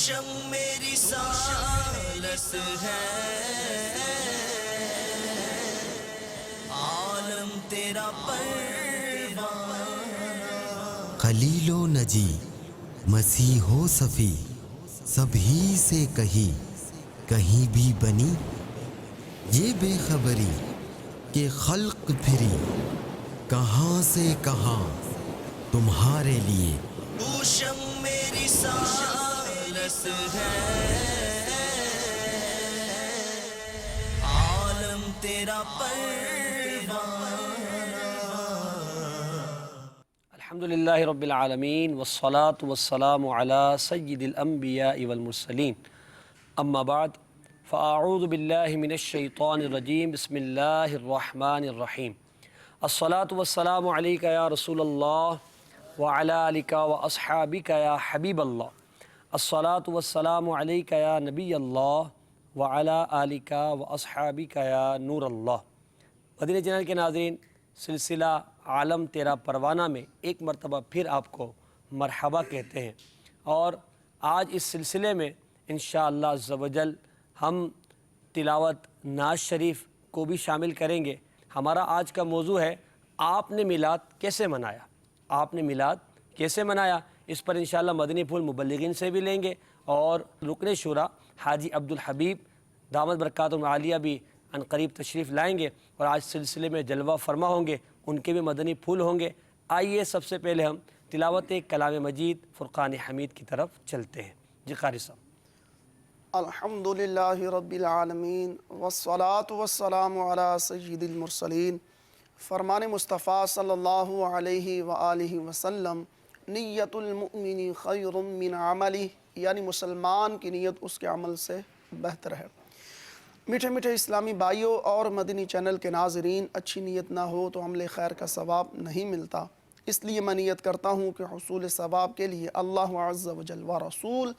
روشن میری سالس ہے، عالم تیرا پروانہ۔ خلیل و نجی مسیح و صفی سبھی سے کہیں بھی بنی یہ بے خبری کہ خلق پھری کہاں سے کہاں تمہارے لیے۔ روشن میری سالس ہے، عالم تیرا پروانہ۔ الحمدللہ رب العالمین والصلاة والسلام علی سید الانبیاء والمرسلین، اما بعد فاعوذ باللہ من الشیطان الرجیم، بسم اللہ الرحمن الرحیم۔ الصلاة والسلام علیک یا رسول اللہ وعلی آلک واصحابک یا حبیب اللہ۔ الصلاة والسلام علیک یا نبی اللہ وعلی آلک واصحابک یا نور اللہ۔ مدینہ چینل کے ناظرین، سلسلہ عالم تیرا پروانہ میں ایک مرتبہ پھر آپ کو مرحبا کہتے ہیں، اور آج اس سلسلے میں انشاءاللہ عز و جل ہم تلاوت نعت شریف کو بھی شامل کریں گے۔ ہمارا آج کا موضوع ہے آپ نے میلاد کیسے منایا؟ آپ نے میلاد کیسے منایا؟ اس پر انشاءاللہ مدنی پھول مبلغین سے بھی لیں گے، اور رکن شورا حاجی عبدالحبیب دامت برکاتہم عالیہ بھی ان قریب تشریف لائیں گے، اور آج سلسلے میں جلوہ فرما ہوں گے، ان کے بھی مدنی پھول ہوں گے۔ آئیے سب سے پہلے ہم تلاوت کلام مجید فرقان حمید کی طرف چلتے ہیں۔ جی قاری صاحب۔ الحمدللہ رب العالمین والصلاة والسلام علی سید المرسلین۔ فرمان مصطفیٰ صلی اللہ علیہ وآلہ وسلم، نیت المؤمن خیر من عملہ، یعنی مسلمان کی نیت اس کے عمل سے بہتر ہے۔ میٹھے میٹھے اسلامی بھائیوں اور مدنی چینل کے ناظرین، اچھی نیت نہ ہو تو عمل خیر کا ثواب نہیں ملتا، اس لیے میں نیت کرتا ہوں کہ حصول ثواب کے لیے اللہ عز و جل و رسول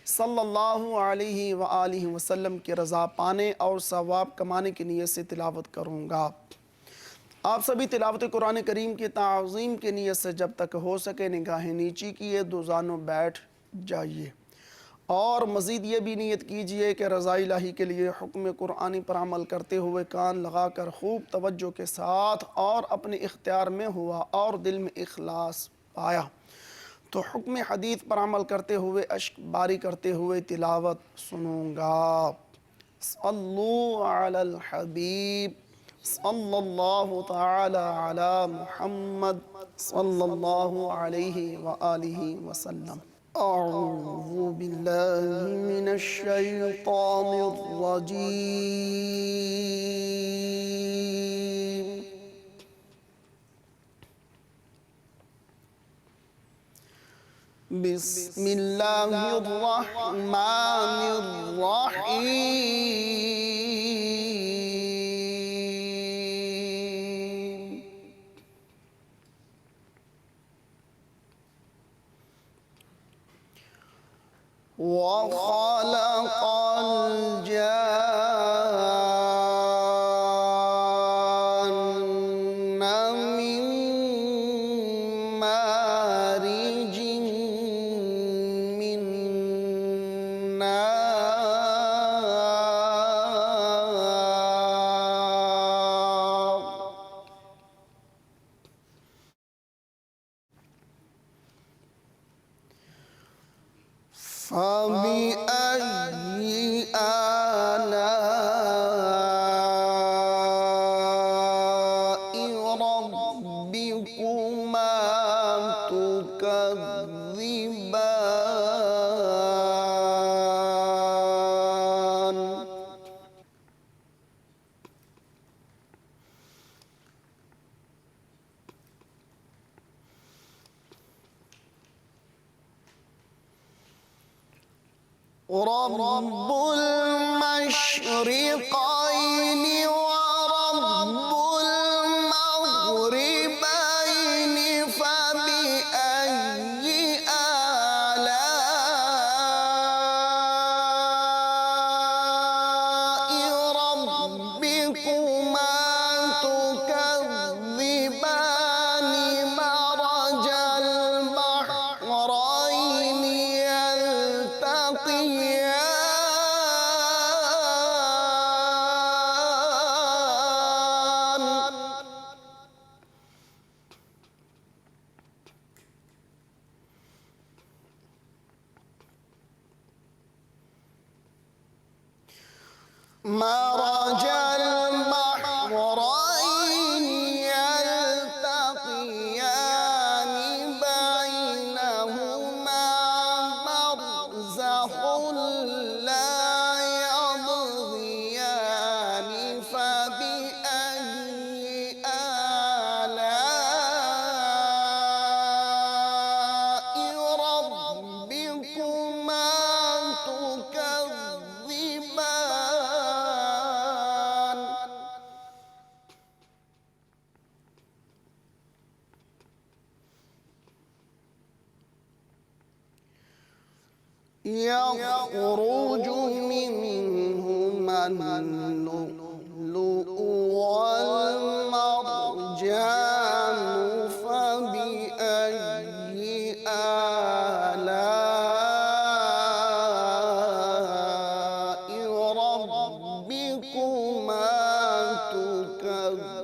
صلی اللہ علیہ وآلہ وسلم کی رضا پانے اور ثواب کمانے کی نیت سے تلاوت کروں گا۔ آپ سبھی تلاوت قرآن کریم کی تعظیم کی نیت سے جب تک ہو سکے نگاہیں نیچی کیے دو زانوں بیٹھ جائیے، اور مزید یہ بھی نیت کیجئے کہ رضا الہی کے لیے حکم قرآنی پر عمل کرتے ہوئے کان لگا کر خوب توجہ کے ساتھ اور اپنے اختیار میں ہوا اور دل میں اخلاص پایا تو حکم حدیث پر عمل کرتے ہوئے اشک باری کرتے ہوئے تلاوت سنوں گا۔ صلو علی الحبیب صلی اللہ تعالی علی محمد صلی اللہ علیہ وآلہ وسلم۔ اعوذ باللہ من الشیطان الرجیم۔ بسم اللہ الرحمن الرحیم۔ وَخَلَقَ الْجَانَّ مِن مَارِجٍ مِّن نَارٍ۔ فَبِأَيِّ آلَاءِ رَبِّكُمَا تُكَذِّبَانِ۔ رب المشرقين ورب المغربين فبأي آلاء ربكما تكذبان؟ مرج البحرين يلتقيان مرج البحرين يلتقيان بينهما برزخ لا يبغيان فبأي آلاء ربكما تكذبان يخرج منهما اللؤلؤ والمرجان فبأي آلاء ربكما تكذبان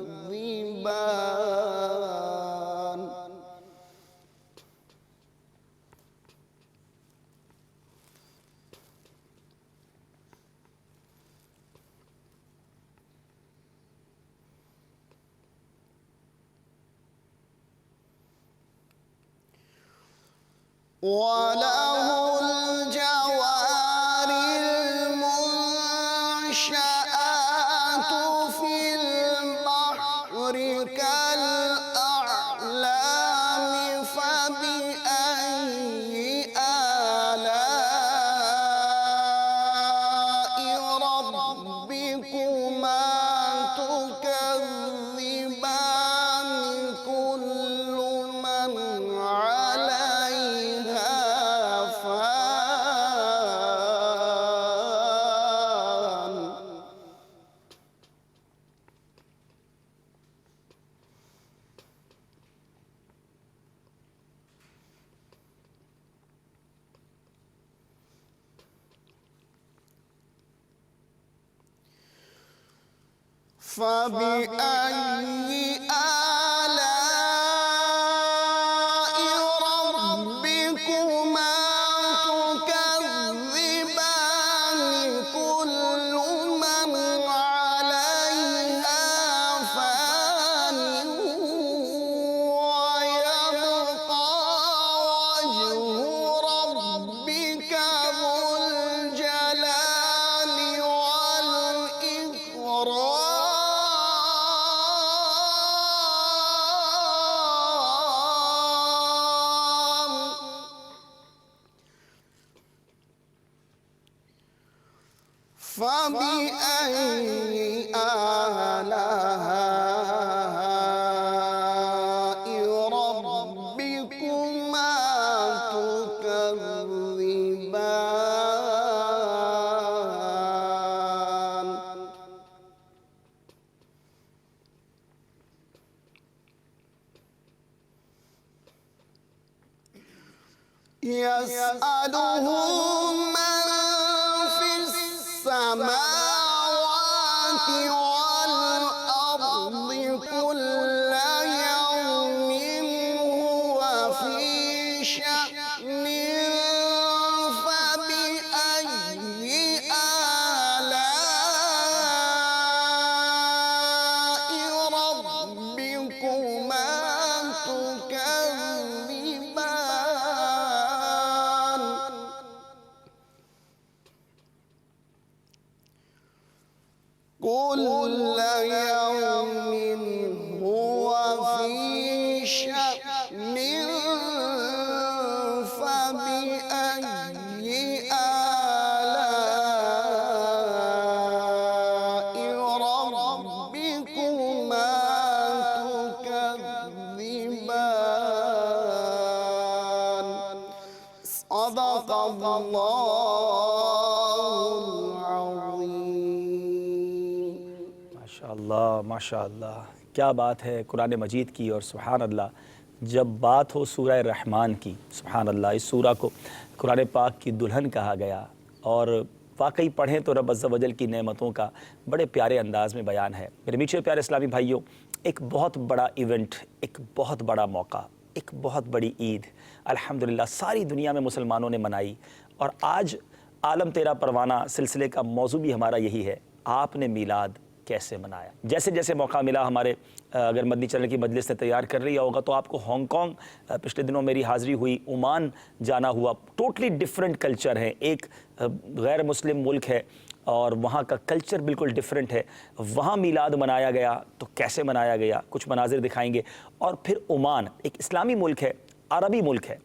وله الجوار المنشآت في البحر كالأعلام فبأي آلاء ربكما تكذبان كل من عليها فان فبأي آلاء ربكما تكذبان كل من عليها فان ويبقى وجه ربك ذو الجلال والإكرام فبأي آلاء ربكما تكذبان يسأله من في السماوات والأرض كل يوم هو في شأن فبأي آلاء ربكما تكذبان كل يوم هو في شأن فبأي آلاء ربكما تكذبان صدق الله العظيم ماشاءاللہ کیا بات ہے قرآن مجید کی. اور سبحان اللہ جب بات ہو سورہ رحمان کی، سبحان اللہ اس سورہ کو قرآن پاک کی دلہن کہا گیا، اور واقعی پڑھیں تو رب عز و جل کی نعمتوں کا بڑے پیارے انداز میں بیان ہے۔ میرے میٹھے پیارے اسلامی بھائیوں، ایک بہت بڑا ایونٹ، ایک بہت بڑا موقع، ایک بہت بڑی عید الحمدللہ ساری دنیا میں مسلمانوں نے منائی، اور آج عالم تیرا پروانہ سلسلے کا موضوع بھی ہمارا یہی ہے، آپ نے میلاد کیسے منایا۔ جیسے جیسے موقع ملا ہمارے اگر مدنی چینل کی مجلس سے تیار کر رہی ہوگا تو آپ کو ہانگ کانگ پچھلے دنوں میری حاضری ہوئی، عمان جانا ہوا، ٹوٹلی ڈیفرنٹ کلچر ہے، ایک غیر مسلم ملک ہے اور وہاں کا کلچر بالکل ڈیفرنٹ ہے، وہاں میلاد منایا گیا تو کیسے منایا گیا کچھ مناظر دکھائیں گے۔ اور پھر عمان ایک اسلامی ملک ہے، عربی ملک ہے،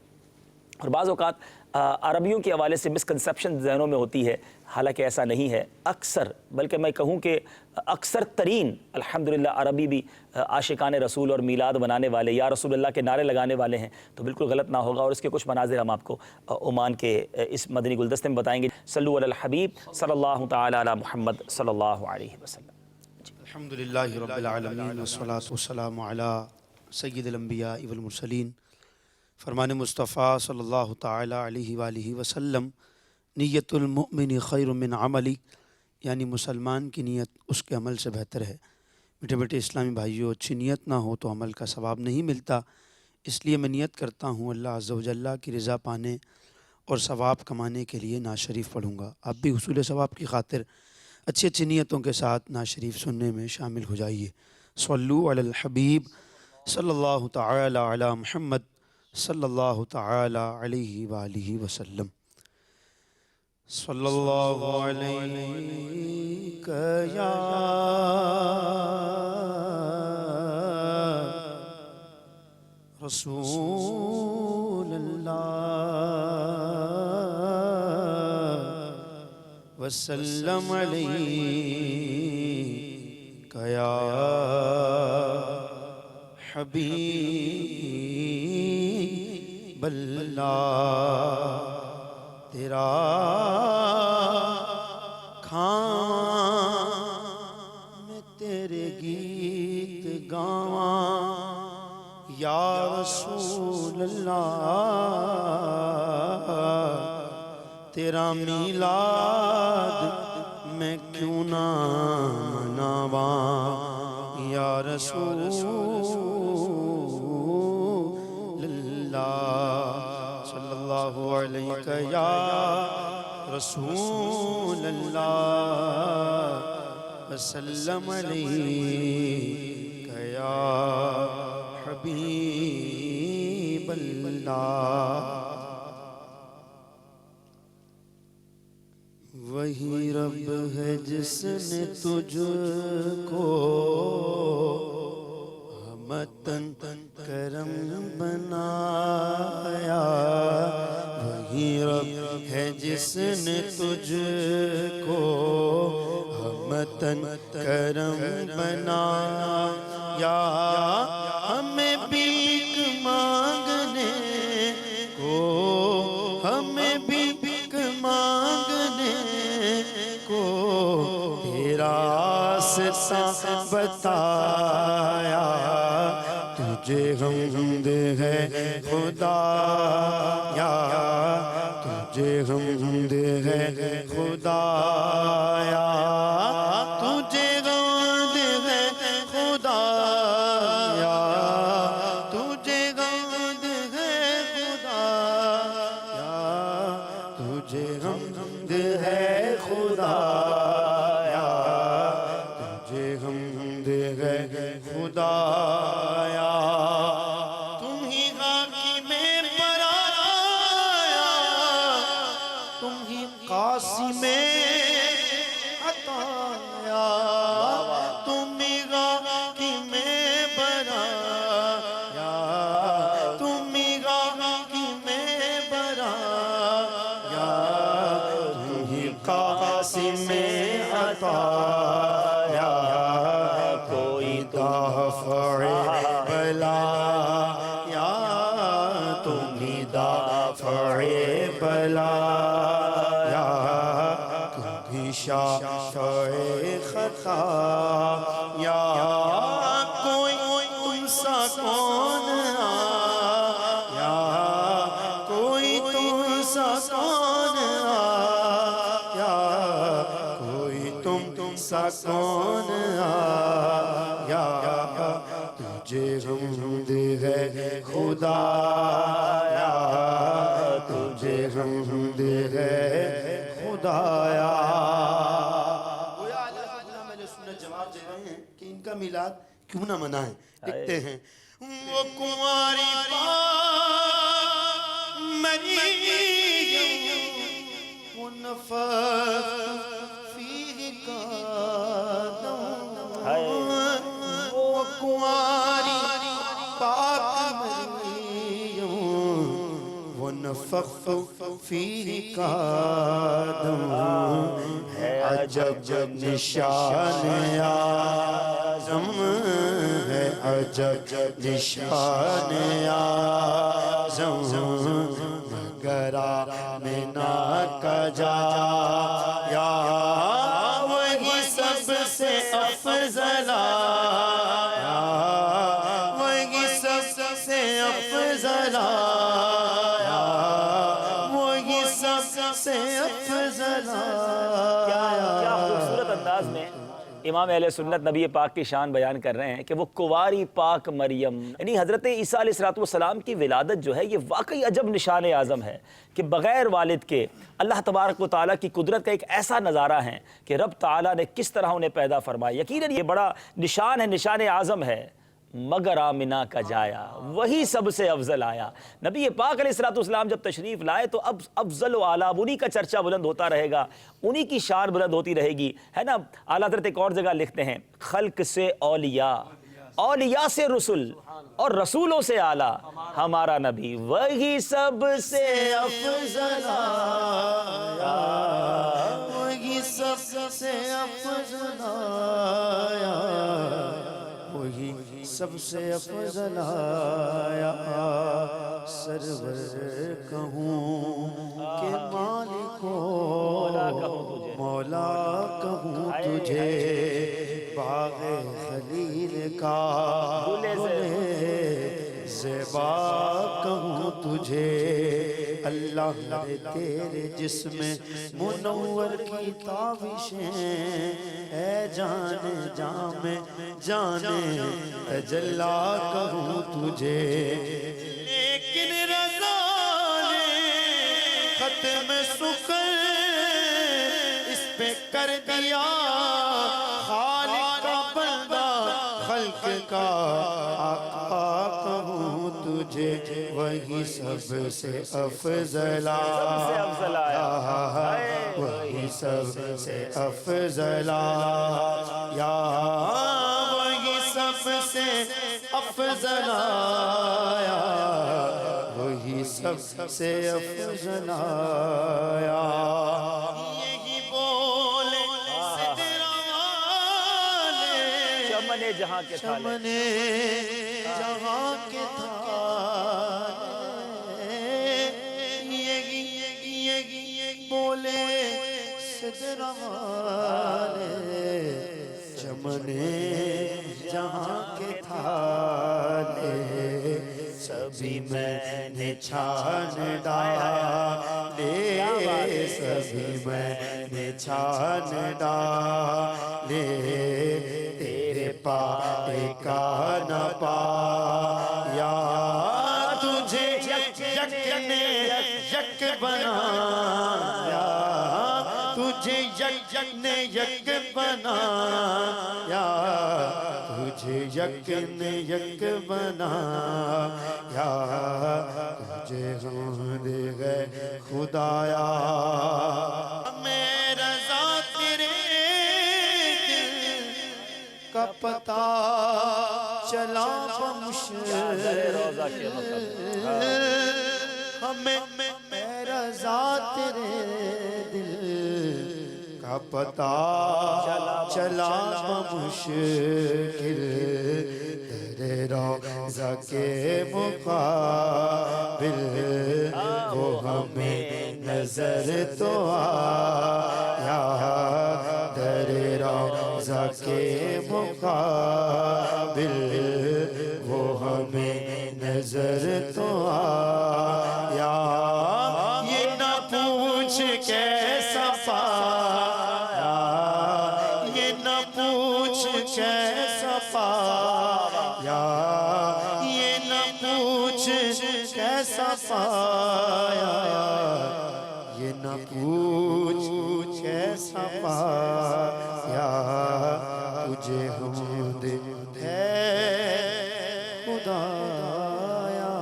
اور بعض اوقات عربیوں کے حوالے سے مسکنسیپشن ذہنوں میں ہوتی ہے، حالانکہ ایسا نہیں ہے۔ اکثر بلکہ میں کہوں کہ اکثر ترین الحمدللہ عربی بھی عاشقان رسول اور میلاد منانے والے یا رسول اللہ کے نعرے لگانے والے ہیں، تو بالکل غلط نہ ہوگا، اور اس کے کچھ مناظر ہم آپ کو عمان کے اس مدنی گلدستے میں بتائیں گے۔ صلو علی الحبیب صلی اللہ تعالی علی محمد صلی اللہ علیہ وسلم۔ الحمدللہ رب العالمین والصلاة والسلام علی سید الانبیاء والمرسلین۔ فرمان مصطفیٰ صلی اللہ تعالی علیہ وآلہ وسلم، نیت المؤمن خیر من عملی، یعنی مسلمان کی نیت اس کے عمل سے بہتر ہے۔ میٹھے بیٹے اسلامی بھائیوں، اچھی نیت نہ ہو تو عمل کا ثواب نہیں ملتا، اس لیے میں نیت کرتا ہوں اللہ عز و جل کی رضا پانے اور ثواب کمانے کے لیے نعت شریف پڑھوں گا۔ آپ بھی حصول ثواب کی خاطر اچھی اچھی نیتوں کے ساتھ نعت شریف سننے میں شامل ہو جائیے۔ صلو علی الحبیب صلی اللہ تعالی علی محمد صلی اللہ تعالی علیہ وآلہ وسلم۔ صلی اللہ علیہ یا رسول اللہ وسلم علیہ یا حبیب اللہ، تیرا کھاواں میں تیرے گیت گاواں یا رسول اللہ، تیرا میلاد میں کیوں نہ مناواں یا رسول اللہ، صلی اللہ علیہ یا رسول اللہ وسلم علیہ یا حبیب اللہ۔ وہی رب ہے جس نے تجھ کو ہمتن کرم بنایا، وہی رب ہے جس نے تجھ کو ہمتن کرم بنایا، ہمیں بھیک مانگنے کو، ہمیں بھیک مانگنے کو تیرا راستہ بتایا، تجھے حمد ہے خدا یا، تجھے حمد ہے خدا یا، تجھے حمد ہے خدا یا، تجھے حمد ہے خدا یا، تجھے حمد ہے خدا یا، تجھے حمد ہے خدا یا، تم ہی حاکم برایا، تم ہی قاسم عطایا، تم ہی حاکم برایا، تم ہی حاکم برایا، تم ہی قاسم عطایا، کوئی دافع بلا یا، تم ہی دافع بلا یا، تم ہی شافع خطا یا، کوئی تم سا کون آیا، کوئی تم سا سا کون آیا تجھے حمد ہے خدایا تجھے حمد ہے خدایا گویا اہل سنت جواب دے رہے ہیں کہ ان کا میلاد کیوں نہ منائیں. لکھتے ہیں وہ کنواری مریم وہ نفخ فیہ قدم وہ کنواری پاک مریم وہ نفخ فیہ قدم ہے عجب نشان اعظم ہے عجب نشان اعظم مگر آمنہ کا جایا وہی سب سے افضل آیا وہی سب سے افضل آیا وہی سب سے افضل آیا. کیا خوبصورت انداز میں امام اہل سنت نبی پاک کی شان بیان کر رہے ہیں کہ وہ کنواری پاک مریم، یعنی حضرت عیسیٰ علیہ السلام کی ولادت جو ہے یہ واقعی عجب نشان اعظم ہے کہ بغیر والد کے اللہ تبارک و تعالیٰ کی قدرت کا ایک ایسا نظارہ ہے کہ رب تعالیٰ نے کس طرح انہیں پیدا فرمایا. یقیناً یہ بڑا نشان ہے، نشان اعظم ہے. مگر آمنہ کا جایا وہی سب سے افضل آیا. نبی پاک علیہ السلام جب تشریف لائے تو اب افضل و اعلیٰ، انہی کا چرچا بلند ہوتا رہے گا، انہی کی شان بلند ہوتی رہے گی، ہے نا. اعلیٰ حضرت ایک اور جگہ لکھتے ہیں خلق سے اولیاء، اولیاء سے رسول، اور رسولوں سے اعلیٰ ہمارا نبی وہی سب سے افضل آیا وہی سب سے افضل آیا وہی سب سے افضل آیا. سرور کہوں کہ مالک مولا کہوں تجھے باغ خلیل کا زیبا کہوں تجھے اللہ نے تیرے جسم منور کی تابشیں اے جان جام جانے تجلا کہوں تجھے. لیکن رضا نے ختم سکر اس پہ کر دیا خالق کا بندہ خلق کا آقا کہوں تجھے وہی سب سے افضل آیا وہی سب سے افضل آیا وہی سب سے افضل آیا وہی سب سے افضل آیا. یہی بولے سدرہ والے چمن جہاں کے تھالے چمن جہاں کے تھالے یہی بولے سدرہ والے چمن جہاں کے تھالے سبھی میں نے چھان ڈالے سبھی میں نے چھان ڈالے تیرے پائے کا نہ پایا تجھے یک نے یک بنایا تجھے یک نے یک بنایا تجھے یک نے یک بنایا تجھے حمد ہے خدایا. میرا ذات تیرے دل کا پتہ چلا ہمیں میرا ذات تیرے دل کا پتہ چلا بمشکل تیرے روضہ کے مقابل وہ ہمیں نظر تو آیا تیرے روضہ کے مقابل وہ ہمیں نظر تو آیا. یہ نہ پوچھ کیسا پایا یہ ایسا پایا، یہ نہ پوچھ کیسا پایا، یہ نہ پوچھ کیسا پایا، تجھے حمد ہے خدایا۔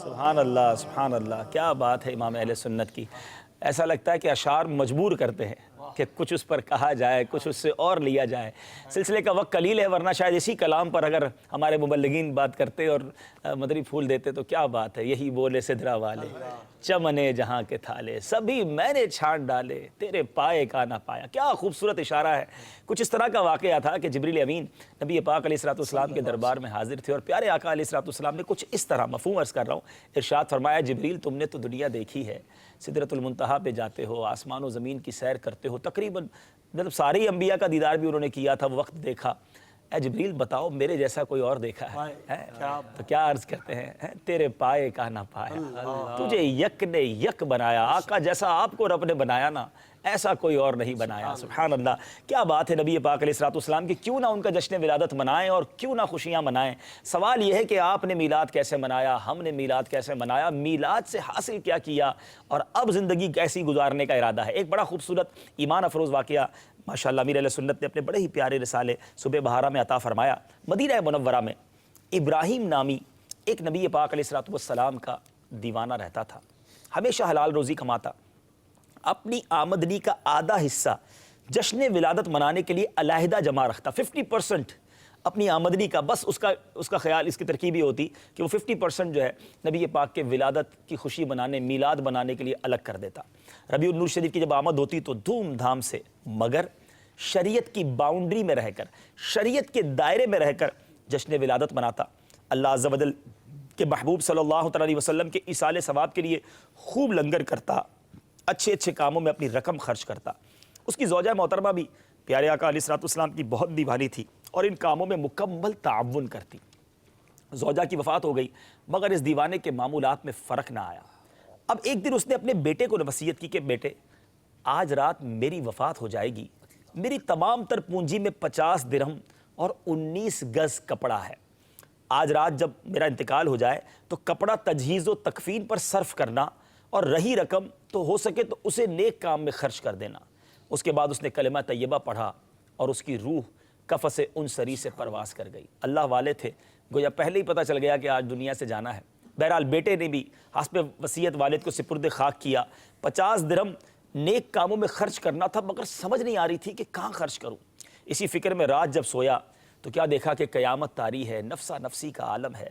سبحان اللہ، سبحان اللہ، کیا بات ہے امام اہل سنت کی۔ ایسا لگتا ہے کہ اشعار مجبور کرتے ہیں کہ کچھ اس پر کہا جائے، کچھ اس سے اور لیا جائے۔ سلسلے کا وقت قلیل ہے، ورنہ شاید اسی کلام پر اگر ہمارے مبلغین بات کرتے اور مدری پھول دیتے تو کیا بات ہے۔ یہی بولے سدرا والے، چمنے جہاں کے تھالے، سبھی میں نے چھانٹ ڈالے، تیرے پائے کا نہ پایا۔ کیا خوبصورت اشارہ ہے۔ کچھ اس طرح کا واقعہ تھا کہ جبریل امین نبی پاک علیہ السلام کے دربار میں حاضر تھے، اور پیارے آقا علیہ السلام نے کچھ اس طرح، مفہوم عرض کر رہا ہوں، ارشاد فرمایا، جبریل تم نے تو دنیا دیکھی ہے، سدرۃ المنتہا پہ جاتے ہو، آسمان و زمین کی سیر کرتے ہو، تقریباً مطلب سارے ہی انبیاء کا دیدار بھی انہوں نے کیا تھا، وہ وقت دیکھا، اے جبریل بتاؤ میرے جیسا کوئی اور دیکھا ہے؟ تو کیا عرض کرتے ہیں، تیرے پائے کا نہ پایا، تجھے یک نے یک بنایا، آقا جیسا آپ کو رب نے بنایا نا ایسا کوئی اور نہیں بنایا۔ سبحان اللہ، کیا بات ہے نبی پاک علیہ السلام کی۔ کیوں نہ ان کا جشن ولادت منائیں اور کیوں نہ خوشیاں منائیں۔ سوال یہ ہے کہ آپ نے میلاد کیسے منایا، ہم نے میلاد کیسے منایا، میلاد سے حاصل کیا کیا، اور اب زندگی کیسی گزارنے کا ارادہ ہے۔ ایک بڑا خوبصورت ایمان افروز واقعہ ماشاءاللہ امیر اہل سنت نے اپنے بڑے ہی پیارے رسالے صبح بہارا میں عطا فرمایا۔ مدینہ منورہ میں ابراہیم نامی ایک نبی پاک علیہ السلام کا دیوانہ رہتا تھا، ہمیشہ حلال روزی کماتا، اپنی آمدنی کا آدھا حصہ جشن ولادت منانے کے لیے علیحدہ جمع رکھتا، 50% اپنی آمدنی کا، بس اس کا خیال، اس کی ترکیب یہ ہوتی کہ وہ 50% جو ہے نبی پاک کے ولادت کی خوشی منانے، میلاد منانے کے لیے الگ کر دیتا۔ ربیع النور شریف کی جب آمد ہوتی تو دھوم دھام سے، مگر شریعت کی باؤنڈری میں رہ کر، شریعت کے دائرے میں رہ کر جشن ولادت مناتا۔ اللہ عز و جل کے محبوب صلی اللہ علیہ وسلم کے ایصال ثواب کے لیے خوب لنگر کرتا، اچھے اچھے کاموں میں اپنی رقم خرچ کرتا۔ اس کی زوجہ محترمہ بھی پیارے آقا علیہ السلام کی بہت دیوانی تھی اور ان کاموں میں مکمل تعاون کرتی۔ زوجہ کی وفات ہو گئی، مگر اس دیوانے کے معمولات میں فرق نہ آیا۔ اب ایک دن اس نے اپنے بیٹے کو وصیت کی کہ بیٹے آج رات میری وفات ہو جائے گی، میری تمام تر پونجی میں 50 درہم اور 19 گز کپڑا ہے، آج رات جب میرا انتقال ہو جائے تو کپڑا تجہیز و تکفین پر صرف کرنا، اور رہی رقم تو ہو سکے تو اسے نیک کام میں خرچ کر دینا۔ اس کے بعد اس نے کلمہ طیبہ پڑھا اور اس کی روح قفس انصری سے پرواز کر گئی۔ اللہ والے تھے، گویا پہلے ہی پتہ چل گیا کہ آج دنیا سے جانا ہے۔ بہرحال بیٹے نے بھی حسب وصیت والد کو سپرد خاک کیا۔ 50 درہم نیک کاموں میں خرچ کرنا تھا، مگر سمجھ نہیں آ رہی تھی کہ کہاں خرچ کروں۔ اسی فکر میں رات جب سویا تو کیا دیکھا کہ قیامت طاری ہے، نفسا نفسی کا عالم ہے،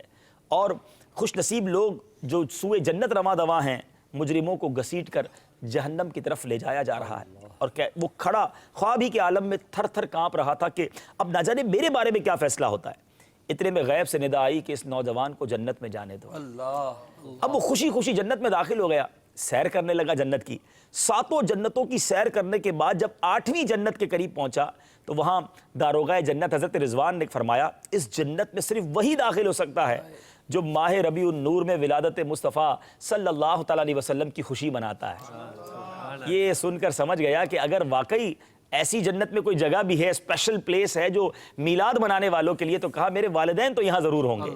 اور خوش نصیب لوگ جو سوئے جنت رواں دواں ہیں، مجرموں کو گھسیٹ کر جہنم کی طرف لے جایا جا رہا ہے۔ اور وہ کھڑا خواب ہی کے عالم میں تھر تھر کانپ رہا تھا کہ اب نہ جانے میرے بارے میں کیا فیصلہ ہوتا ہے۔ اتنے میں غیب سے ندا آئی کہ اس نوجوان کو جنت میں جانے دو۔ اب وہ خوشی خوشی جنت میں داخل ہو گیا، سیر کرنے لگا جنت کی۔ 7 جنتوں کی سیر کرنے کے بعد جب 8ویں جنت کے قریب پہنچا تو وہاں داروغہ جنت حضرت رضوان نے فرمایا اس جنت میں صرف وہی داخل ہو سکتا ہے جو ماہ ربیع النور میں ولادت مصطفیٰ صلی اللہ تعالیٰ علیہ وسلم کی خوشی مناتا ہے۔ یہ سن کر سمجھ گیا کہ اگر واقعی ایسی جنت میں کوئی جگہ بھی ہے، اسپیشل پلیس ہے جو میلاد منانے والوں کے لیے، تو کہا میرے والدین تو یہاں ضرور ہوں گے۔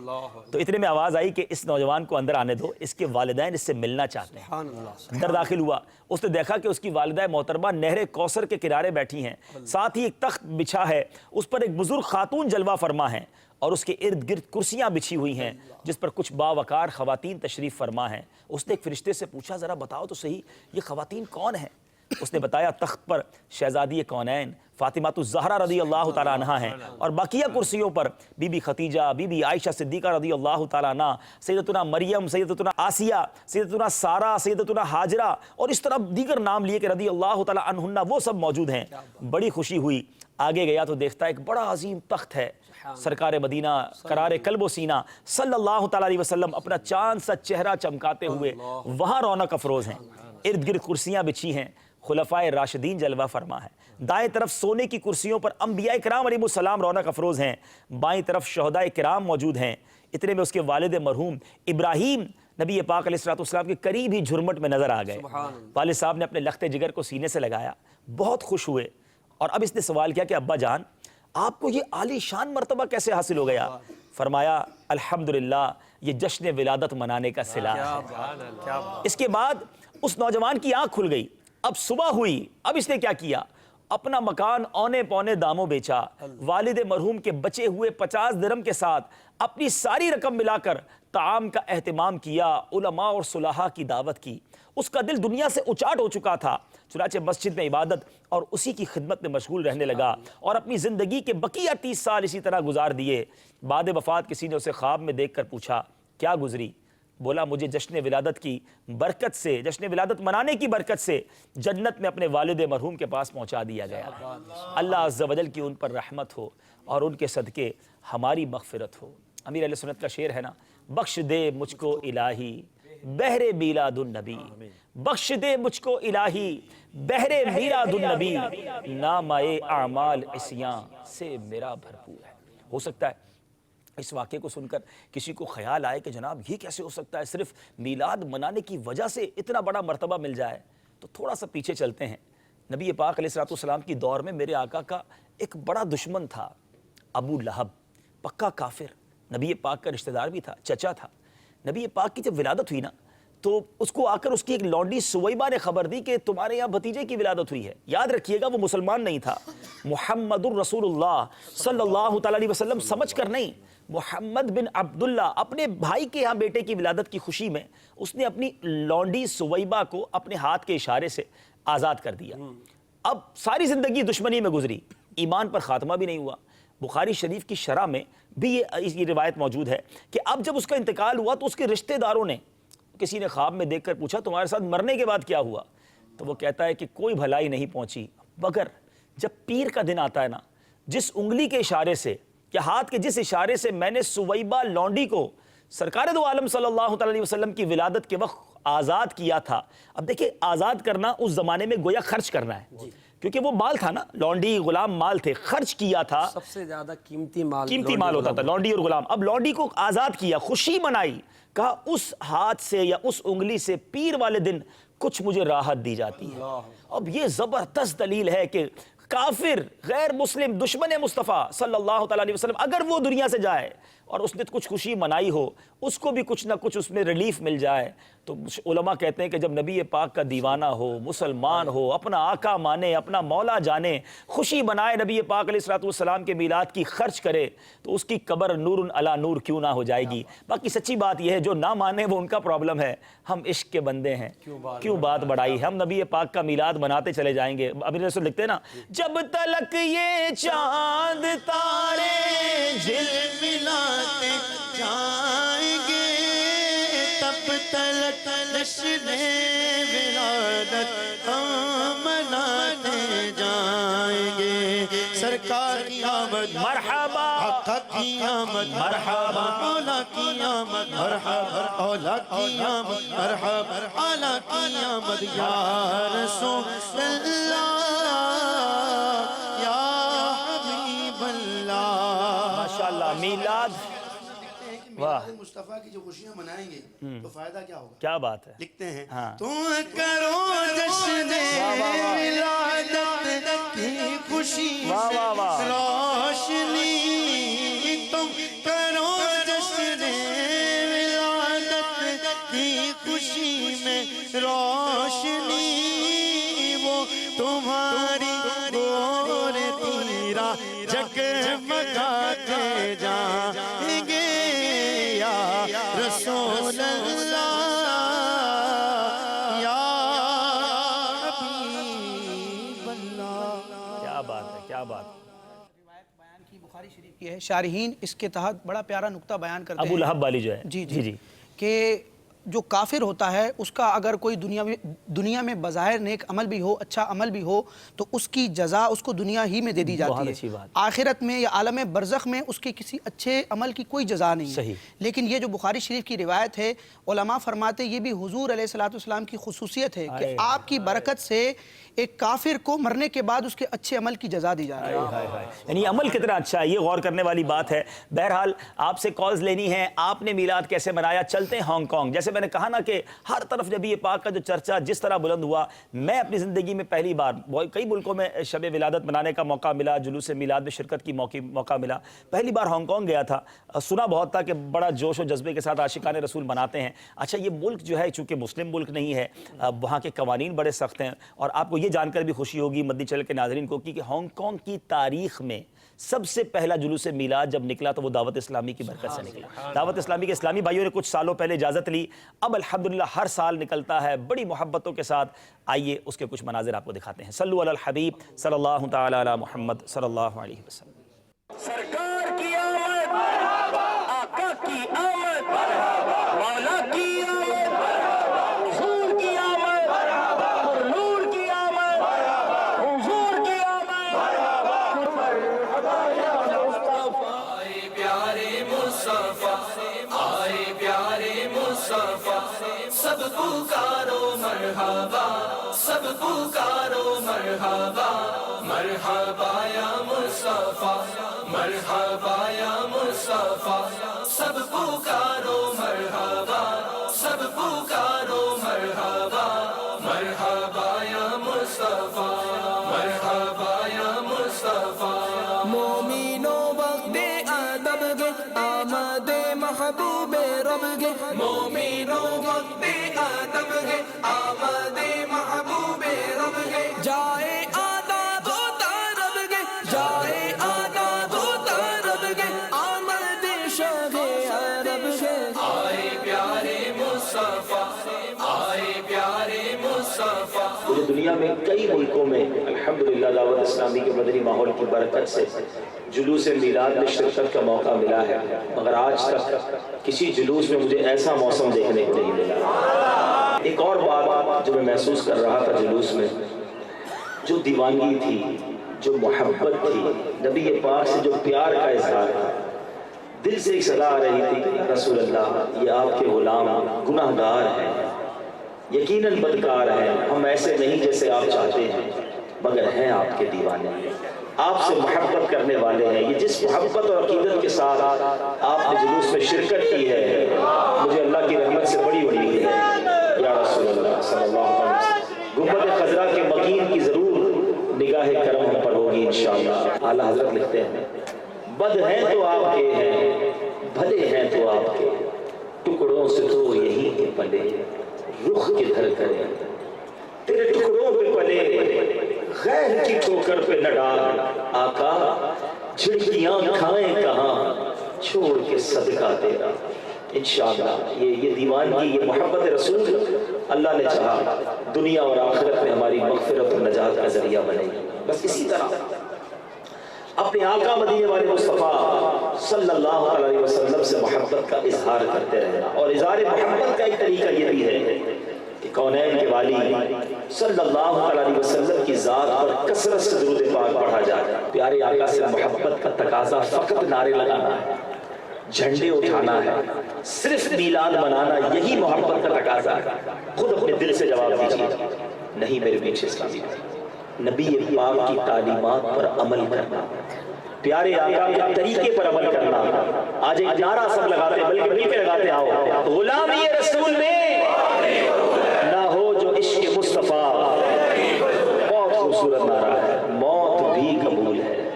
تو اتنے میں آواز آئی کہ اس نوجوان کو اندر آنے دو، اس کے والدین اس سے ملنا چاہتے ہیں۔ اندر داخل ہوا، اس نے دیکھا کہ اس کی والدہ محترمہ نہر کوثر کے کنارے بیٹھی ہیں، ساتھ ہی ایک تخت بچھا ہے، اس پر ایک بزرگ خاتون جلوہ فرما ہیں، اور اس کے ارد گرد کرسیاں بچھی ہوئی ہیں جس پر کچھ باوقار خواتین تشریف فرما ہیں۔ اس نے ایک فرشتے سے پوچھا ذرا بتاؤ تو صحیح یہ خواتین کون ہیں؟ اس نے بتایا تخت پر شہزادی کونین فاطمہ الزہرا رضی اللہ تعالیٰ عنہ ہیں، اور باقیہ کرسیوں پر بی بی خدیجہ، بی بی عائشہ صدیقہ رضی اللہ تعالیٰ عنہ، سیدتنا مریم، سیدتنا آسیہ، سیدتنا سارہ، سیدتنا ہاجرہ، اور اس طرح دیگر نام لیے کہ رضی اللہ تعالیٰ عنہن، وہ سب موجود ہیں۔ بڑی خوشی ہوئی، آگے گیا تو دیکھتا ایک بڑا عظیم تخت ہے، سرکار مدینہ قرار قلب و سینہ صلی اللہ تعالیٰ علیہ وسلم اپنا چاند سا چہرہ چمکاتے ہوئے وہاں رونق افروز ہیں، ارد گرد کرسیاں بچھی ہیں، خلفائے راشدین جلوہ فرما ہیں، دائیں طرف سونے کی کرسیوں پر انبیاء کرام علیہ السلام رونق افروز ہیں، بائیں طرف شہداء کرام موجود ہیں۔ اتنے میں اس کے والد مرحوم ابراہیم نبی پاک علیہ السلام کے قریب ہی جھرمٹ میں نظر آ گئے۔ والد صاحب نے اپنے لخت جگر کو سینے سے لگایا، بہت خوش ہوئے، اور اب اس نے سوال کیا کہ ابا جان آپ کو یہ عالی شان مرتبہ کیسے حاصل ہو گیا؟ فرمایا الحمدللہ یہ جشن ولادت منانے کا صلہ ہے۔ اس کے بعد اس نوجوان کی آنکھ کھل گئی، اب صبح ہوئی، اب اس نے کیا کیا؟ اپنا مکان اونے پونے داموں بیچا، والد مرحوم کے بچے ہوئے 50 درہم کے ساتھ اپنی ساری رقم ملا کر طعام کا اہتمام کیا، علماء اور صلحاء کی دعوت کی۔ اس کا دل دنیا سے اچاٹ ہو چکا تھا، چنانچہ مسجد میں عبادت اور اسی کی خدمت میں مشغول رہنے لگا اور اپنی زندگی کے بقیہ 30 سال اسی طرح گزار دیے۔ بعد وفات کسی نے اسے خواب میں دیکھ کر پوچھا کیا گزری؟ بولا مجھے جشن ولادت کی برکت سے، جشن ولادت منانے کی برکت سے جنت میں اپنے والد مرحوم کے پاس پہنچا دیا گیا۔ اللہ عز و جل کی ان پر رحمت ہو اور ان کے صدقے ہماری مغفرت ہو۔ امیر اہل سنت کا شعر ہے نا، بخش دے مجھ کو الہی بہر میلاد النبی، بخش دے مجھ کو الہی بہر میلاد النبی، نامہ اعمال عصیاں سے میرا بھرپور ہے۔ ہو سکتا ہے اس واقعے کو سن کر کسی کو خیال آئے کہ جناب یہ کیسے ہو سکتا ہے، صرف میلاد منانے کی وجہ سے اتنا بڑا مرتبہ مل جائے؟ تو تھوڑا سا پیچھے چلتے ہیں۔ نبی پاک علیہ الصلوۃ والسلام کی دور میں میرے آقا کا ایک بڑا دشمن تھا، ابو لہب، پکا کافر، نبی پاک کا رشتہ دار بھی تھا، چچا تھا۔ نبی پاک کی جب ولادت ہوئی نا تو اس کو آ کر اس کی ایک لونڈی سویبہ نے خبر دی کہ تمہارے یہاں بھتیجے کی ولادت ہوئی ہے۔ یاد رکھیے گا وہ مسلمان نہیں تھا، محمد الرسول اللہ صلی اللہ تعالیٰ علیہ وسلم سمجھ کر نہیں، محمد بن عبداللہ اپنے بھائی کے یہاں بیٹے کی ولادت کی خوشی میں اس نے اپنی لونڈی سویبہ کو اپنے ہاتھ کے اشارے سے آزاد کر دیا۔ اب ساری زندگی دشمنی میں گزری، ایمان پر خاتمہ بھی نہیں ہوا۔ بخاری شریف کی شرح میں بھی یہ روایت موجود ہے کہ اب جب اس کا انتقال ہوا تو اس کے رشتہ داروں نے کسی نے خواب میں دیکھ کر پوچھا تمہارے ساتھ مرنے کے بعد کیا ہوا؟ تو وہ کہتا ہے کہ کوئی بھلائی نہیں پہنچی مگر جب پیر کا دن آتا ہے نا، جس انگلی کے اشارے سے یا ہاتھ کے جس اشارے سے میں نے سویبہ لونڈی کو سرکار دو عالم صلی اللہ علیہ وسلم کی ولادت کے وقت آزاد کیا تھا۔ اب دیکھیں آزاد کرنا اس زمانے میں گویا خرچ کرنا ہے، کیونکہ وہ مال تھا نا، لونڈی غلام مال تھے، خرچ کیا تھا، سب سے زیادہ قیمتی مال ہوتا تھا لونڈی اور غلام۔ اب لونڈی کو آزاد کیا، خوشی منائی، کہا اس ہاتھ سے یا اس انگلی سے پیر والے دن کچھ مجھے راحت دی جاتی ہے۔ اب یہ زبردست دلیل ہے کہ کافر، غیر مسلم، دشمن مصطفیٰ صلی اللہ تعالیٰ علیہ وسلم اگر وہ دنیا سے جائے اور اس نے کچھ خوشی منائی ہو، اس کو بھی کچھ نہ کچھ اس میں ریلیف مل جائے، تو علماء کہتے ہیں کہ جب نبی پاک کا دیوانہ ہو، مسلمان ہو، اپنا آقا مانے، اپنا مولا جانے، خوشی منائے، نبی پاک علیہ الصلوۃ والسلام کے میلاد کی خرچ کرے، تو اس کی قبر نور علی نور کیوں نہ ہو جائے گی۔ باقی سچی بات یہ ہے جو نہ مانے وہ ان کا پرابلم ہے، ہم عشق کے بندے ہیں، کیوں بات بڑھائی، ہم نبی پاک کا میلاد مناتے چلے جائیں گے۔ امیر رسول لکھتے ہیں نا، جب تلک یہ چاند تارے جھلملاتے جائیں گے تب تلک جشن ولادت ہم مناتے جائیں گے۔ سرکار کی آمد مرحبا، آقا کی آمد مرحبا، مولا کی آمد مرحبا، اولا کی آمد مرحبا، اعلیٰ کی آمد یا رسول اللہ یا حبیب اللہ۔ ماشاءاللہ میلاد، واہ مصطفیٰ کی جو خوشیاں منائیں گے تو فائدہ کیا ہوگا؟ کیا بات ہے، لکھتے ہیں ہاں، تم کرو جشن ولادت کی خوشی واہ واہ واہ، روشنی، تم کرو جشن ولادت کی خوشی میں روشنی، وہ تمہاری گور تیرا جگمگا کے جائیں گے یا رسول اللہ یا حبیب اللہ۔ کیا بات ہے، کیا بات ہے۔ کی بخاری شریف کی ہے، شارحین اس کے تحت بڑا پیارا نقطہ بیان کرتے ہیں، ابو لہب والی جو ہے، جی جی کہ جو کافر ہوتا ہے اس کا اگر کوئی دنیا میں بظاہر نیک عمل بھی ہو، اچھا عمل بھی ہو، تو اس کی جزا اس کو دنیا ہی میں دے دی جاتی ہے، آخرت میں یا عالم برزخ میں اس کے کسی اچھے عمل کی کوئی جزا نہیں ہے۔ لیکن یہ جو بخاری شریف کی روایت ہے، علماء فرماتے یہ بھی حضور علیہ الصلوۃ والسلام کی خصوصیت ہے کہ آپ کی برکت سے ایک کافر کو مرنے کے بعد اس کے اچھے عمل کی جزا دی جا رہی ہے۔ یعنی عمل کتنا اچھا ہے، یہ غور کرنے والی بات ہے۔ بہرحال آپ سے کالز لینی ہے، آپ نے میلاد کیسے منایا، چلتے ہیں ہانگ کانگ۔ جیسے جیسے میں نے کہا نا کہ ہر طرف نبی پاک کا جو چرچا جس طرح بلند ہوا، میں اپنی زندگی میں پہلی بار کئی ملکوں میں شب ولادت منانے کا موقع ملا، جلوس میلاد میں شرکت کی موقع ملا، پہلی بار ہانگ کانگ گیا تھا، سنا بہت تھا کہ بڑا جوش و جذبے کے ساتھ عاشقان رسول مناتے ہیں۔ اچھا یہ ملک جو ہے چونکہ مسلم ملک نہیں ہے، وہاں کے قوانین بڑے سخت ہیں، اور آپ کو یہ جان کر بھی خوشی ہوگی مدنی چینل کے ناظرین کو کہ ہانگ کانگ کی تاریخ میں سب سے پہلا جلوس میلاد جب نکلا تو وہ دعوت اسلامی کی برکت سے نکلا۔ دعوت اسلامی کے اسلامی بھائیوں نے کچھ سالوں پہلے اجازت لی، اب الحمدللہ ہر سال نکلتا ہے بڑی محبتوں کے ساتھ۔ آئیے اس کے کچھ مناظر آپ کو دکھاتے ہیں۔ صلو علی الحبیب صلی اللہ تعالی علی محمد صلی اللہ علیہ وسلم۔ سرکار کی آمد، آقا کی آمد، مولا کی آمد، حضور کی آمد، نور کی آمد، حضور کی آمد، آئے پیارے مصطفیٰ، آئے پیارے مصطفیٰ، سب پکارو مرحبا، سب پکارو مرحبا، مرحبا یا مصطفیٰ، مرحبا یا مصطفیٰ، سب پکارو مرحبا، سب پکارو مرحبا، مرحبا یا مصطفیٰ، مرحبا یا مصطفیٰ۔ مومینو وقت ادب گے آمد محبوب رب گے، مومنوں وقت ادب ہے، آمد محبوب رب ہے، جائے آداب ہوتا رب گے، جائے آداب ہوتا رب گے، آمد شاہ عرب گے۔ آئے پیارے مصطفیٰ، آئے پیارے مصطفیٰ۔ پوری دنیا میں کئی ملکوں میں الحمدللہ دعوت اسلامی کے مدنی ماحول کی برکت سے جلوس میلاد میں شرکت کا موقع ملا ہے، مگر آج تک کسی جلوس میں مجھے ایسا موسم دیکھنے کو نہیں ملا۔ ایک اور بات جو میں محسوس کر رہا تھا جلوس میں، جو دیوانگی تھی، جو محبت تھی، نبی پاک سے جو پیار کا اظہار تھا، دل سے ایک صدا آ رہی تھی کہ رسول اللہ یہ آپ کے غلام گناہ گار ہیں، یقیناً بدکار ہیں، ہم ایسے نہیں جیسے آپ چاہتے ہیں، مگر ہیں آپ کے دیوانے، آپ سے محبت کرنے والے ہیں۔ یہ جس محبت اور عقیدت کے ساتھ آپ نے جلوس میں شرکت کی ہے، مجھے اللہ کی رحمت سے بڑی امید ہے یا رسول اللہ صلی اللہ علیہ وسلم۔ گنبد خضرا کے مکین کی ضرور نگاہ کرم ہم پر ہوگی انشاءاللہ۔ اعلیٰ حضرت لکھتے ہیں بد ہیں تو آپ کے ہیں، بھلے ہیں تو آپ کے، ٹکڑوں سے تو یہی کے پلے، رخ کدھر کرے تیرے ٹکڑوں پہ پلے، غیر کی ٹھوکر پہ نہ ڈال آقا، جھڑکیاں کھائیں کہاں چھوڑ کے صدقہ تیرا۔ انشاءاللہ یہ دیوانگی، یہ محبت رسول اللہ نے چاہا دنیا اور آخرت میں ہماری مغفرت اور نجات کا ذریعہ بنے گی۔ بس اسی طرح اپنے آقا مدینے والے مصطفیٰ صلی اللہ علیہ وسلم سے محبت کا اظہار کرتے رہنا، اور اظہار محبت کا ایک طریقہ یہ بھی ہے کہ کونین کے والی صلی اللہ علیہ وسلم کی ذات پر کثرت سے درود پاک پڑھا جائے۔ پیارے آقا سے محبت کا تقاضا فقط نعرے لگانا ہے، جھنڈے اٹھانا ہے، صرف میلاد منانا، یہی محبت کا تقاضا ہے۔ خود اپنے دل سے جواب دیجیے، نہیں میرے پیچھے اسلامی نبی پاک کی تعلیمات پر عمل کرنا، پیارے آقا کے طریقے پر عمل کرنا۔ آج ایک نعرہ سب لگاتے ہیں، بلکہ مل کے لگاتے، آؤ غلامی رسول میں نہ ہو جو عشق مصطفیٰ۔ بہت خوبصورت نعرہ ہے، موت بھی قبول ہے،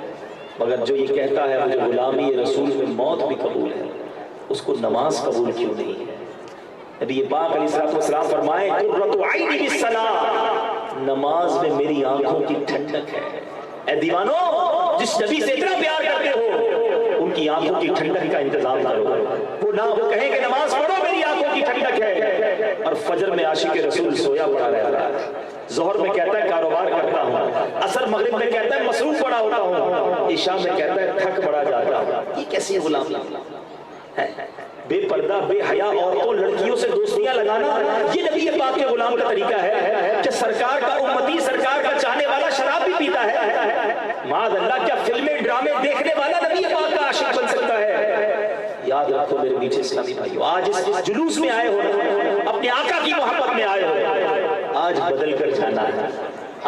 مگر جو یہ کہتا ہے مجھے غلامی رسول میں موت بھی قبول ہے، اس کو نماز قبول کیوں نہیں ہے؟ نبی پاک علیہ السلام فرمائے قرۃ عینی بالصلاۃ، نماز میں میری آنکھوں کی ٹھنڈک ہے۔ اے دیوانو، جس نبی سے اتنا پیار کرتے ہو ان کی آنکھوں کی ٹھنڈک کا انتظام کرو۔ وہ کہیں کہ نماز پڑھو میری آنکھوں کی ٹھنڈک ہے، اور فجر میں عاشق رسول سویا پڑا رہتا ہے، ظہر میں کہتا ہے کاروبار کرتا ہوں، عصر مغرب میں کہتا ہے مصروف پڑا ہوتا ہوں، عشاء میں کہتا ہے تھک بڑا جاتا ہوں۔ یہ کیسی غلامی ہے؟ بے پردہ بے حیا عورتوں لڑکیوں سے دوستیاں لگانا، یہ نبی پاک کے غلام کا طریقہ ہے کہ سرکار کا امتی، سرکار کا چاہنے والا شراب بھی پیتا ہے؟ معاذ اللہ، کیا فلمیں ڈرامے دیکھنے والا نبی پاک کا عاشق بن سکتا ہے؟ یاد رکھو میرے میٹھے اسلامی بھائیو، آج اس جلوس میں آئے ہو، اپنے آقا کی محبت میں آئے ہو، آج بدل کر جانا ہے،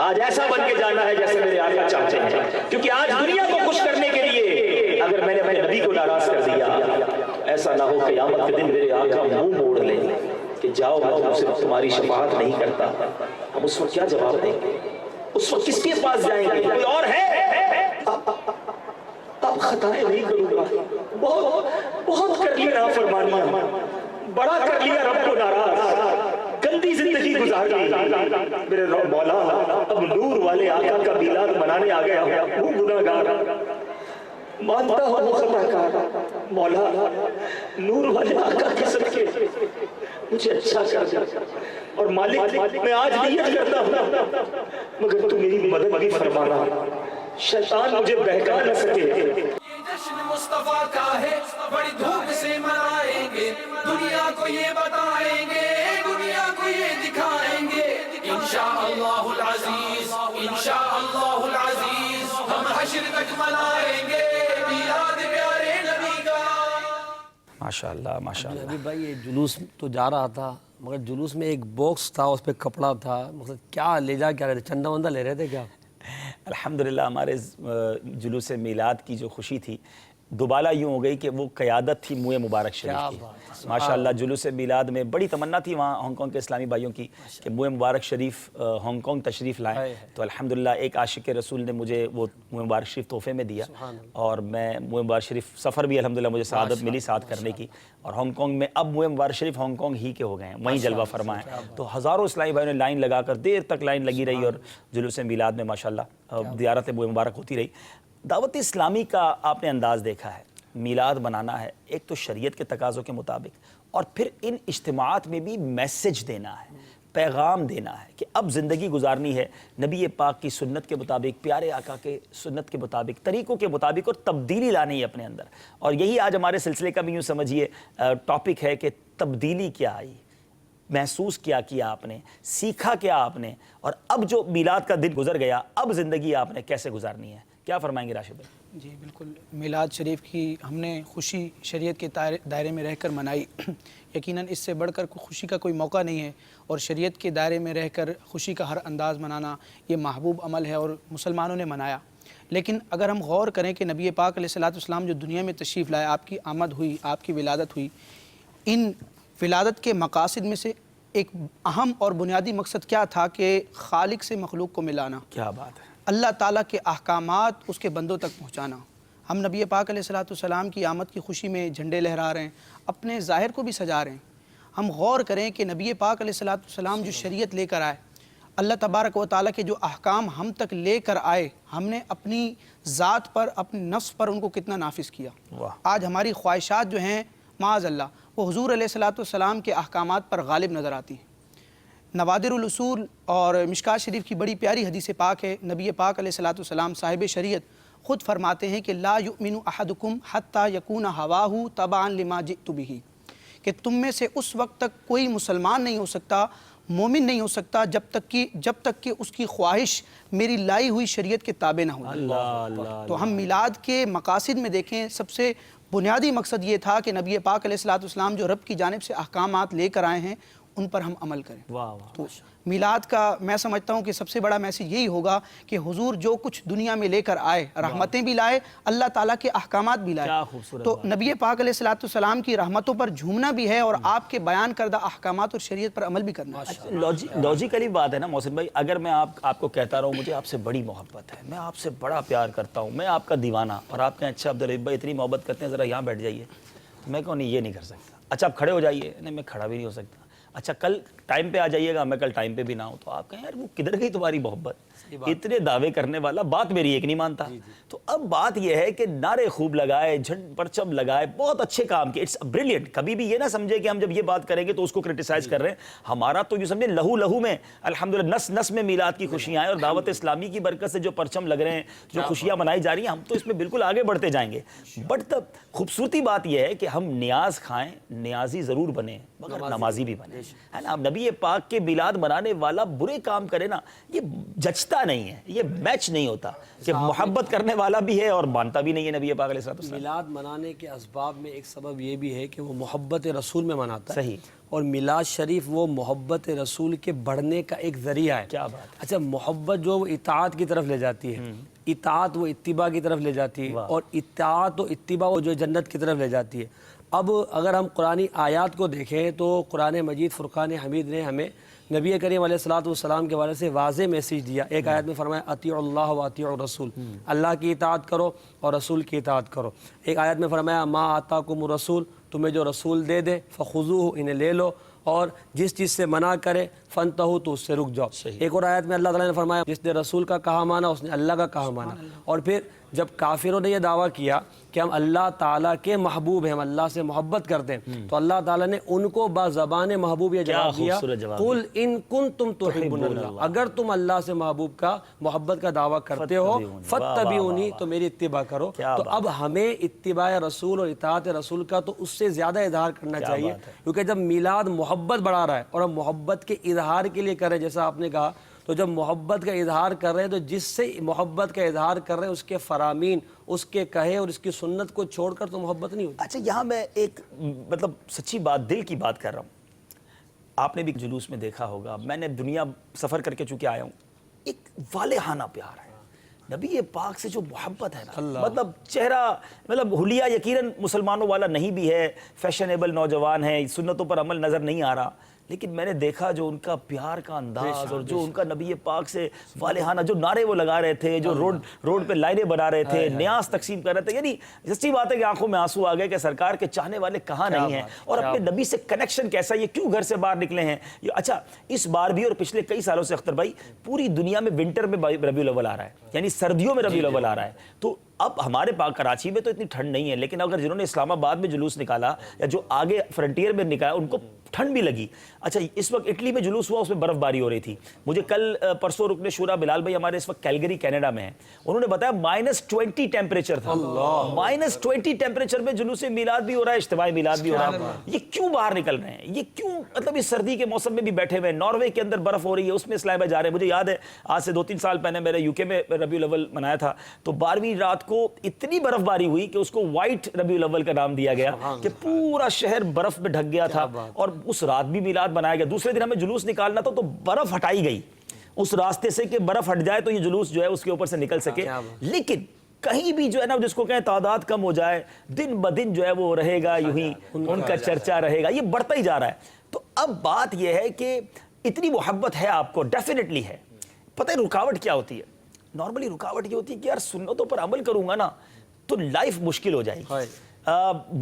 آج ایسا بن کے جانا ہے جیسے میرے آقا چاہتے ہیں، کیونکہ آج دنیا کو خوش کرنے کے لیے اگر میں نے اپنے نبی کو ناراض کر دیا، ایسا نہ ہو قیامت کے دن میرے آقا منہ موڑ لیں کہ کہ جاؤ میں صرف تمہاری شفاعت نہیں کرتا، ہم اس وقت کیا جواب دیں گے؟ اس وقت کس کے پاس جائیں گے؟ کوئی اور ہے؟ اب خطائیں نہیں کروں گا، بہت کر لیا نافرمانیاں، بڑا کر لیا رب کو ناراض، گندی زندگی گزار لی میرے مولا، اب نور والے آقا کا میلاد منانے آ گیا ہوں گناہگار، مانتا ہوں خطا کار، مولا نور والے آقا کے صدقے مجھے اچھا کر دے، اور مالک میں آج نیت کرتا ہوں مگر تو میری مدد بھی فرمانا، شیطان مجھے بہکا نہ سکے۔ یہ جشن مصطفیٰ کا ہے، بڑی دھوم سے منائیں گے، دنیا کو یہ بتائیں گے، دنیا کو یہ دکھائیں گے، انشاءاللہ العزیز، انشاءاللہ العزیز، ہم حشر تک منائیں گے میلاد پیارے نبی کا۔ ماشاءاللہ ماشاءاللہ۔ ابھی بھائی یہ جلوس تو جا رہا تھا مگر جلوس میں ایک باکس تھا، اس پہ کپڑا تھا، مطلب کیا لے جا کیا رہے تھے؟ چندہ وندہ لے رہے تھے کیا؟ الحمدللہ ہمارے جلوس میلاد کی جو خوشی تھی دوبالا یوں ہو گئی کہ وہ قیادت تھی منہ مبارک شریف کی۔ ماشاءاللہ جلوس میلاد میں بڑی تمنا تھی وہاں ہانگ کانگ کے اسلامی بھائیوں کی کہ منہ مبارک شریف ہانگ کانگ تشریف لائیں، تو الحمدللہ ایک عاشق رسول نے مجھے وہ منہ مبارک شریف تحفے میں دیا، اور میں منہ مبارک شریف سفر بھی الحمدللہ مجھے سعادت ملی ساتھ کرنے کی، اور ہانگ کانگ میں اب منہ مبارک شریف ہانگ کانگ ہی کے ہو گئے ہیں، وہیں جلوہ فرما ہیں، تو ہزاروں اسلامی بھائیوں نے لائن لگا کر دیر تک لائن لگی رہی، اور جلوس میلاد میں ماشاءاللہ زیارت منہ مبارک ہوتی رہی۔ دعوت اسلامی کا آپ نے انداز دیکھا ہے، میلاد بنانا ہے ایک تو شریعت کے تقاضوں کے مطابق، اور پھر ان اجتماعات میں بھی میسج دینا ہے، پیغام دینا ہے کہ اب زندگی گزارنی ہے نبی پاک کی سنت کے مطابق، پیارے آقا کے سنت کے مطابق، طریقوں کے مطابق، اور تبدیلی لانی ہے اپنے اندر، اور یہی آج ہمارے سلسلے کا بھی یوں سمجھیے ٹاپک ہے کہ تبدیلی کیا آئی، محسوس کیا آپ نے، سیکھا کیا آپ نے، اور اب جو میلاد کا دن گزر گیا اب زندگی آپ نے کیسے گزارنی ہے؟ کیا فرمائیں گے راشد بھائی؟ جی بالکل، میلاد شریف کی ہم نے خوشی شریعت کے دائرے میں رہ کر منائی، یقیناً اس سے بڑھ کر خوشی کا کوئی موقع نہیں ہے، اور شریعت کے دائرے میں رہ کر خوشی کا ہر انداز منانا یہ محبوب عمل ہے اور مسلمانوں نے منایا۔ لیکن اگر ہم غور کریں کہ نبی پاک علیہ السلام جو دنیا میں تشریف لائے، آپ کی آمد ہوئی، آپ کی ولادت ہوئی، ان ولادت کے مقاصد میں سے ایک اہم اور بنیادی مقصد کیا تھا کہ خالق سے مخلوق کو ملانا، کیا بات ہے، اللہ تعالیٰ کے احکامات اس کے بندوں تک پہنچانا۔ ہم نبی پاک علیہ السلام کی آمد کی خوشی میں جھنڈے لہرا رہے ہیں، اپنے ظاہر کو بھی سجا رہے ہیں۔ ہم غور کریں کہ نبی پاک علیہ السلام جو شریعت لے کر آئے، اللہ تبارک و تعالیٰ کے جو احکام ہم تک لے کر آئے، ہم نے اپنی ذات پر، اپنے نفس پر ان کو کتنا نافذ کیا۔ آج ہماری خواہشات جو ہیں معاذ اللہ وہ حضور علیہ السلام کے احکامات پر غالب نظر آتی ہیں۔ نوادر الاصول اور مشکات شریف کی بڑی پیاری حدیث پاک ہے، نبی پاک علیہ السلام صاحب شریعت خود فرماتے ہیں کہ لا یؤمن احدکم حتی یکون ہواہ تبعا لما جئت بہ، کہ تم میں سے اس وقت تک کوئی مسلمان نہیں ہو سکتا، مومن نہیں ہو سکتا جب تک کہ اس کی خواہش میری لائی ہوئی شریعت کے تابع نہ ہو۔ تو ہم میلاد کے مقاصد میں دیکھیں، سب سے بنیادی مقصد یہ تھا کہ نبی پاک علیہ السلام جو رب کی جانب سے احکامات لے کر آئے ہیں ان پر ہم عمل کریں۔ تو میلاد کا میں سمجھتا ہوں کہ سب سے بڑا میسیج یہی ہوگا کہ حضور جو کچھ دنیا میں لے کر آئے، رحمتیں بھی لائے، اللہ تعالیٰ کے احکامات بھی لائے، تو نبی پاک علیہ السلام کی رحمتوں پر جھومنا بھی ہے اور آپ کے بیان کردہ احکامات اور شریعت پر عمل بھی کرنا ہے۔ لاجیکلی بات ہے نا محسن بھائی، اگر میں آپ کو کہتا رہا ہوں مجھے آپ سے بڑی محبت ہے، میں آپ سے بڑا پیار کرتا ہوں، میں آپ کا دیوانہ، اور آپ کہیں اچھا عبدالرحیم بھائی اتنی محبت کرتے ہیں ذرا یہاں بیٹھ جائیے، تو میں کہوں نہیں یہ نہیں کر سکتا، اچھا آپ کھڑے ہو جائیے، نہیں میں کھڑا بھی نہیں ہو سکتا، اچھا کل ٹائم پہ آ جائیے گا، میں کل ٹائم پہ بھی نہ ہوں، تو آپ کہیں یار وہ کدھر گئی تمہاری محبت، اتنے دعوے کرنے والا بات میری ایک نہیں مانتا۔ تو اب بات یہ ہے کہ نعرے خوب لگائے، پرچم لگائے، بہت اچھے کام کیے، اٹس بریلینٹ۔ کبھی بھی یہ نہ سمجھے کہ ہم جب یہ بات کریں گے تو اس کو کرٹیسائز کر رہے ہیں، ہمارا تو یہ سمجھے لہو لہو میں الحمدللہ نس نس میں میلاد کی خوشیاں ہیں، اور دعوت اسلامی کی برکت سے جو پرچم لگ رہے ہیں، جو خوشیاں منائی جا رہی ہیں، ہم تو اس میں بالکل آگے بڑھتے جائیں گے۔ بٹ خوبصورتی بات یہ ہے کہ ہم نیاز کھائیں، نیازی ضرور بنیں مگر نمازی بھی بنیں، ہے نا۔ اب نبی پاک کے میلاد منانے والا برے کام کرے نا، یہ جچتا نہیں ہے، یہ میچ نہیں ہوتا کہ محبت کرنے والا بھی ہے اور مانتا بھی نہیں ہے نبی پاک علیہ السلام۔ میلاد منانے کے اسباب میں ایک سبب یہ بھی ہے کہ وہ محبت رسول میں مناتا ہے، صحیح، اور میلاد شریف وہ محبت رسول کے بڑھنے کا ایک ذریعہ ہے۔ کیا بات ہے۔ اچھا، محبت جو وہ اطاعت کی طرف لے جاتی ہے، اطاعت وہ اتباع کی طرف لے جاتی ہے، اور اطاعت و اتباع وہ جو جنت کی طرف لے جاتی ہے۔ اب اگر ہم قرآنی آیات کو دیکھیں تو قرآن مجید فرقان حمید نے ہمیں نبی کریم علیہ الصلوۃ والسلام کے بارے سے واضح میسیج دیا. ایک آیت میں فرمایا اطیعوا اللہ و اطیعوا الرسول، اللہ کی اطاعت کرو اور رسول کی اطاعت کرو. ایک آیت میں فرمایا ما آتاکم الرسول، تمہیں جو رسول دے دے فخذوہ، انہیں لے لو، اور جس چیز سے منع کرے فانتہوا، تو اس سے رک جاؤ. ایک اور آیت میں اللہ تعالیٰ نے فرمایا جس نے رسول کا کہا مانا اس نے اللہ کا کہا مانا. اور پھر جب کافروں نے یہ دعویٰ کیا کہ ہم اللہ تعالیٰ کے محبوب ہیں، ہم اللہ سے محبت کرتے ہیں، تو اللہ تعالیٰ نے ان کو بزبان محبوب یہ جواب دیا قل ان کنتم تحبون اللہ، اگر تم اللہ سے محبوب کا محبت کا دعویٰ کرتے ہو فاتبعونی، تو میری اتباع کرو. تو اب ہمیں اتباع رسول اور اطاعت رسول کا تو اس سے زیادہ اظہار کرنا چاہیے، کیونکہ جب میلاد محبت بڑھا رہا ہے اور ہم محبت کے اظہار کے لیے کر رہے ہیں جیسا آپ نے کہا، تو جب محبت کا اظہار کر رہے ہیں تو جس سے محبت کا اظہار کر رہے ہیں اس کے فرامین، اس کے کہے اور اس کی سنت کو چھوڑ کر تو محبت نہیں ہوتی. اچھا یہاں میں ایک مطلب سچی بات، دل کی بات کر رہا ہوں. آپ نے بھی جلوس میں دیکھا ہوگا، میں نے دنیا سفر کر کے چونکہ آیا ہوں، ایک والہانہ پیار ہے نبی پاک سے جو محبت ہے نا، مطلب چہرہ، مطلب حلیہ یقیناً مسلمانوں والا نہیں بھی ہے، فیشنیبل نوجوان ہیں، سنتوں پر عمل نظر نہیں آ رہا، لیکن میں نے دیکھا جو ان کا پیار کا انداز اور جو ان کا نبی پاک سے والہانہ، جو نعرے وہ لگا رہے تھے، جو روڈ پہ لائنیں بنا رہے تھے، نیاز تقسیم کر رہے تھے، یعنی سچی بات ہے کہ آنکھوں میں آنسو آ گئے کہ سرکار کے چاہنے والے کہاں نہیں ہیں، اور اپنے نبی سے کنیکشن کیسا، یہ کیوں گھر سے باہر نکلے ہیں. اچھا اس بار بھی اور پچھلے کئی سالوں سے اختر بھائی پوری دنیا میں ونٹر میں ربیع الاول آ رہا ہے، یعنی سردیوں میں ربیع الاول آ رہا ہے. تو اب ہمارے پاک کراچی میں تو اتنی ٹھنڈ نہیں ہے، لیکن اگر جنہوں نے اسلام آباد میں جلوس نکالا یا جو آگے فرنٹیئر میں نکالا ان کو ٹھنڈ بھی لگی. اچھا اس وقت اٹلی میں جلوس ہوا، اس میں برف باری ہو رہی تھی. مجھے کل پرسوں رکن شورا بلال بھائی ہمارے اس وقت کیلگری کینیڈا میں ہیں، انہوں نے بتایا -20 ٹیمپریچر تھا. -20 ٹیمپریچر میں جلوس میلاد بھی ہو رہا ہے، اجتماع میلاد بھی ہو رہا ہے. یہ کیوں باہر نکل رہے ہیں؟ یہ کیوں مطلب اس سردی کے موسم میں بھی بیٹھے ہوئے ہیں؟ ناروے کے اندر برف ہو رہی ہے، اس میں اسلام بھائی جا رہے ہیں. مجھے یاد ہے آج سے 2-3 سال پہلے میں نے یو کے میں ربیع الاول منایا تھا، تو 12ویں رات کو اتنی برف باری ہوئی کہ اس کو وائٹ ربیع الاول کا نام دیا گیا کہ پورا شہر برف میں ڈھک گیا تھا. اور اس رات بھی میلاد بنایا گیا. دوسرے دن ہمیں جلوس نکالنا تھا تو برف ہٹائی گئی اس راستے سے کہ برف ہٹ جائے تو یہ جلوس جو ہے اس کے اوپر سے نکل سکے. لیکن کہیں بھی جو ہے نا، جس کو کہیں تعداد کم ہو جائے، دن بدن جو ہے وہ رہے گا، یوں ہی ان کا چرچا رہے گا، یہ بڑھتا ہی جا رہا ہے. تو اب بات یہ ہے کہ اتنی محبت ہے آپ کو، ڈیفینیٹلی ہے. پتہ ہے رکاوٹ کیا ہوتی ہے؟ نارملی رکاوٹ یہ ہوتی ہے کہ یار سنتوں پر عمل کروں گا نا تو لائف مشکل ہو جائے گی،